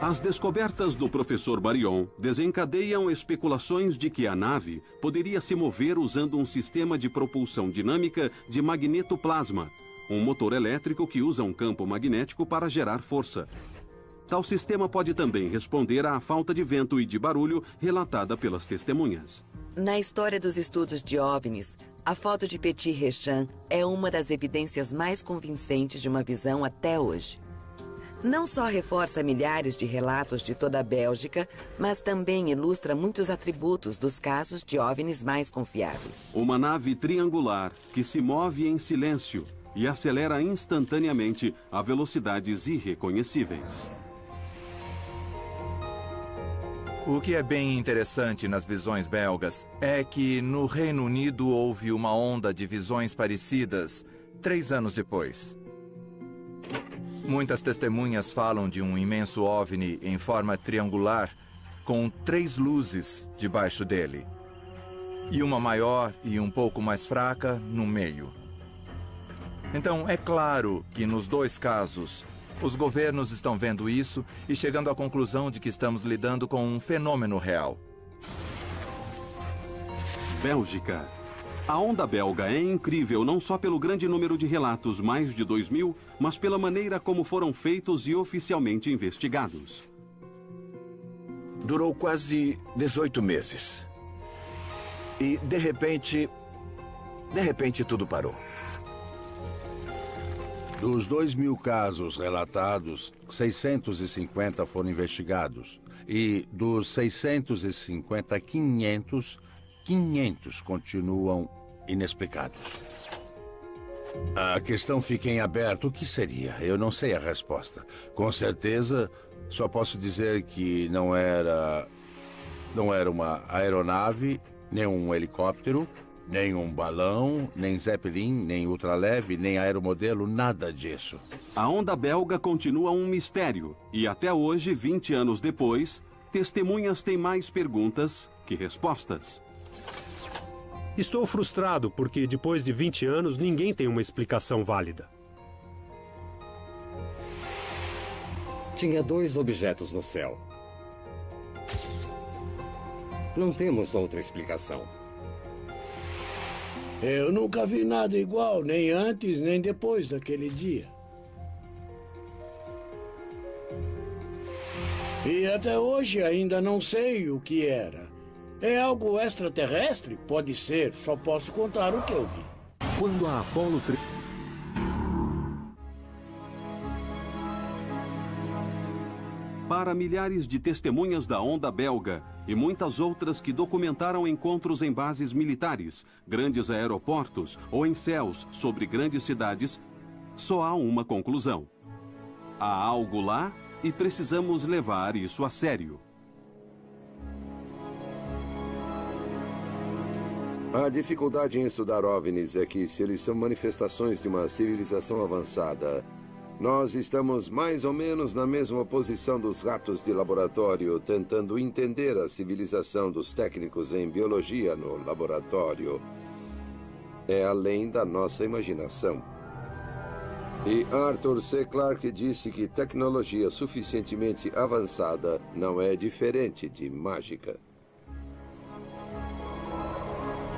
As descobertas do professor Marion desencadeiam especulações de que a nave poderia se mover usando um sistema de propulsão dinâmica de magnetoplasma, um motor elétrico que usa um campo magnético para gerar força. Tal sistema pode também responder à falta de vento e de barulho relatada pelas testemunhas. Na história dos estudos de OVNIs, a foto de Petit Rechan é uma das evidências mais convincentes de uma visão até hoje. Não só reforça milhares de relatos de toda a Bélgica, mas também ilustra muitos atributos dos casos de OVNIs mais confiáveis. Uma nave triangular que se move em silêncio e acelera instantaneamente a velocidades irreconhecíveis. O que é bem interessante nas visões belgas é que no Reino Unido houve uma onda de visões parecidas 3 anos depois. Muitas testemunhas falam de um imenso OVNI em forma triangular com 3 luzes debaixo dele e uma maior e um pouco mais fraca no meio. Então, é claro que nos 2 casos, os governos estão vendo isso e chegando à conclusão de que estamos lidando com um fenômeno real. Bélgica. A onda belga é incrível não só pelo grande número de relatos, mais de 2.000, mas pela maneira como foram feitos e oficialmente investigados. Durou quase 18 meses. E, de repente tudo parou. Dos 2.000 casos relatados, 650 foram investigados. E dos 650, 500 continuam inexplicados. A questão fica em aberto. O que seria? Eu não sei a resposta. Com certeza, só posso dizer que não era uma aeronave, nem um helicóptero, nem um balão, nem Zeppelin, nem ultraleve, nem aeromodelo, nada disso. A onda belga continua um mistério. E até hoje, 20 anos depois, testemunhas têm mais perguntas que respostas. Estou frustrado porque, depois de 20 anos, ninguém tem uma explicação válida. Tinha 2 objetos no céu. Não temos outra explicação. Eu nunca vi nada igual, nem antes, nem depois daquele dia. E até hoje ainda não sei o que era. É algo extraterrestre? Pode ser, só posso contar o que eu vi. Quando a Apollo 13... Para milhares de testemunhas da onda belga e muitas outras que documentaram encontros em bases militares, grandes aeroportos ou em céus sobre grandes cidades, só há uma conclusão. Há algo lá e precisamos levar isso a sério. A dificuldade em estudar OVNIs é que, se eles são manifestações de uma civilização avançada, nós estamos mais ou menos na mesma posição dos ratos de laboratório, tentando entender a civilização dos técnicos em biologia no laboratório. É além da nossa imaginação. E Arthur C. Clarke disse que tecnologia suficientemente avançada não é diferente de mágica.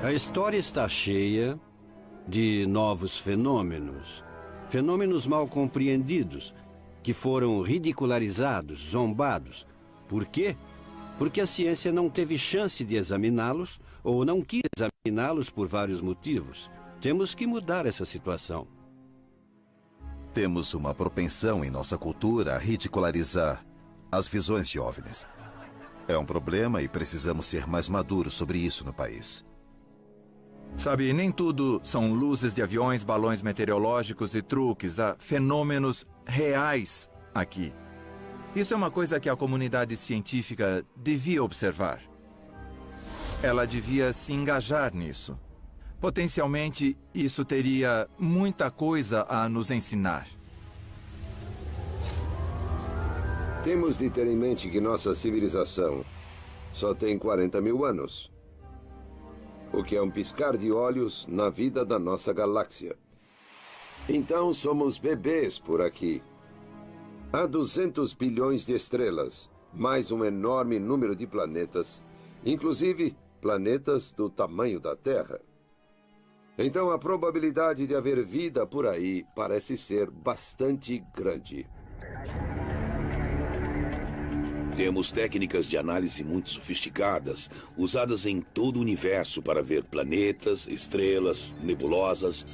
A história está cheia de novos fenômenos. Fenômenos mal compreendidos, que foram ridicularizados, zombados. Por quê? Porque a ciência não teve chance de examiná-los ou não quis examiná-los por vários motivos. Temos que mudar essa situação. Temos uma propensão em nossa cultura a ridicularizar as visões de OVNIs. É um problema e precisamos ser mais maduros sobre isso no país. Sabe, nem tudo são luzes de aviões, balões meteorológicos e truques. Há fenômenos reais aqui. Isso é uma coisa que a comunidade científica devia observar. Ela devia se engajar nisso. Potencialmente, isso teria muita coisa a nos ensinar. Temos de ter em mente que nossa civilização só tem 40.000 anos. O que é um piscar de olhos na vida da nossa galáxia. Então somos bebês por aqui. Há 200 bilhões de estrelas, mais um enorme número de planetas, inclusive planetas do tamanho da Terra. Então a probabilidade de haver vida por aí parece ser bastante grande. Temos técnicas de análise muito sofisticadas, usadas em todo o universo para ver planetas, estrelas, nebulosas.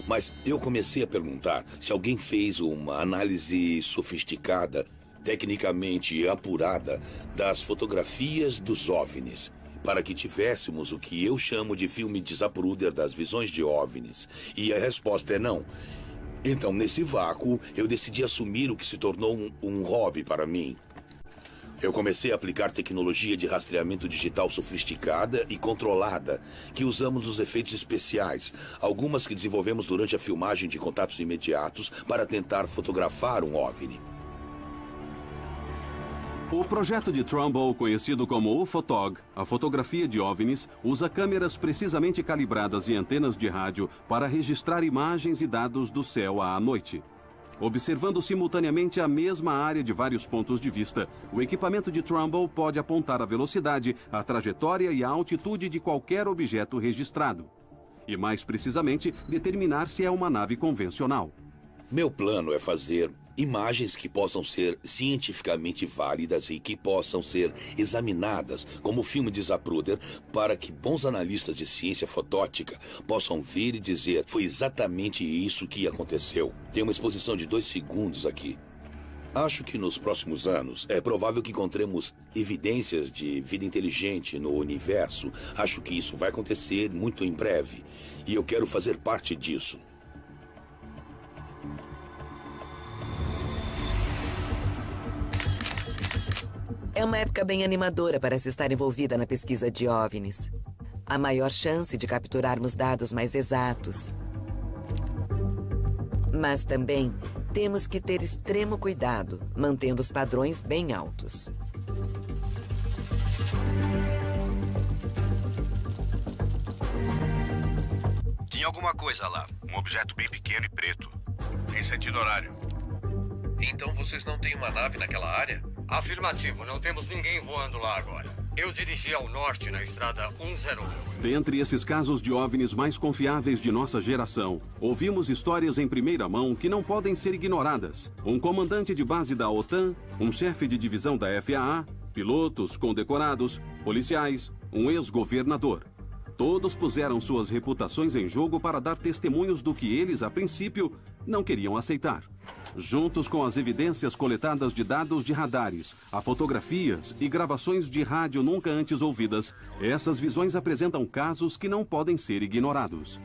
Mas eu comecei a perguntar se alguém fez uma análise sofisticada, tecnicamente apurada, das fotografias dos OVNIs, para que tivéssemos o que eu chamo de filme de Zapruder das visões de OVNIs. E a resposta é não. Então, nesse vácuo, eu decidi assumir o que se tornou um hobby para mim. Eu comecei a aplicar tecnologia de rastreamento digital sofisticada e controlada, que usamos nos efeitos especiais, algumas que desenvolvemos durante a filmagem de contatos imediatos para tentar fotografar um OVNI. O projeto de Trumbull, conhecido como UFOTOG, a fotografia de OVNIs, usa câmeras precisamente calibradas e antenas de rádio para registrar imagens e dados do céu à noite. Observando simultaneamente a mesma área de vários pontos de vista, o equipamento de Trumbull pode apontar a velocidade, a trajetória e a altitude de qualquer objeto registrado. E, mais precisamente, determinar se é uma nave convencional. Meu plano é fazer imagens que possam ser cientificamente válidas e que possam ser examinadas, como o filme de Zapruder, para que bons analistas de ciência fotótica possam ver e dizer: foi exatamente isso que aconteceu. Tem uma exposição de 2 segundos aqui. Acho que nos próximos anos é provável que encontremos evidências de vida inteligente no universo. Acho que isso vai acontecer muito em breve. E eu quero fazer parte disso. É uma época bem animadora para se estar envolvida na pesquisa de OVNIs. Há maior chance de capturarmos dados mais exatos. Mas também temos que ter extremo cuidado, mantendo os padrões bem altos. Tinha alguma coisa lá. Um objeto bem pequeno e preto. Em sentido horário. Então vocês não têm uma nave naquela área? Afirmativo, não temos ninguém voando lá agora. Eu dirigi ao norte na estrada 101. Dentre esses casos de OVNIs mais confiáveis de nossa geração, ouvimos histórias em primeira mão que não podem ser ignoradas. Um comandante de base da OTAN, um chefe de divisão da FAA, pilotos condecorados, policiais, um ex-governador. Todos puseram suas reputações em jogo para dar testemunhos do que eles, a princípio, não queriam aceitar. Juntos com as evidências coletadas de dados de radares, a fotografias e gravações de rádio nunca antes ouvidas, essas visões apresentam casos que não podem ser ignorados.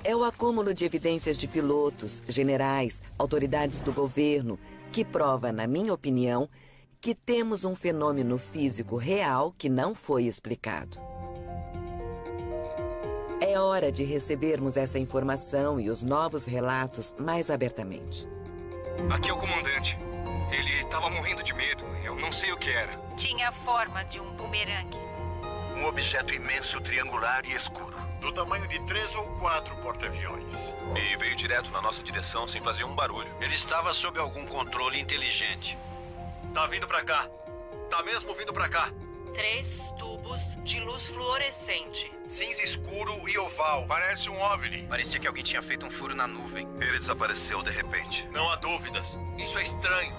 É o acúmulo de evidências de pilotos, generais, autoridades do governo, que prova, na minha opinião, que temos um fenômeno físico real que não foi explicado. É hora de recebermos essa informação e os novos relatos mais abertamente. Aqui é o comandante. Ele estava morrendo de medo. Eu não sei o que era. Tinha a forma de um bumerangue. Um objeto imenso, triangular e escuro. Do tamanho de 3 ou 4 porta-aviões. E veio direto na nossa direção sem fazer um barulho. Ele estava sob algum controle inteligente. Tá vindo pra cá. Tá mesmo vindo pra cá. 3 tubos de luz fluorescente. Cinza escuro e oval. Parece um OVNI. Parecia que alguém tinha feito um furo na nuvem. Ele desapareceu de repente. Não há dúvidas. Isso é estranho.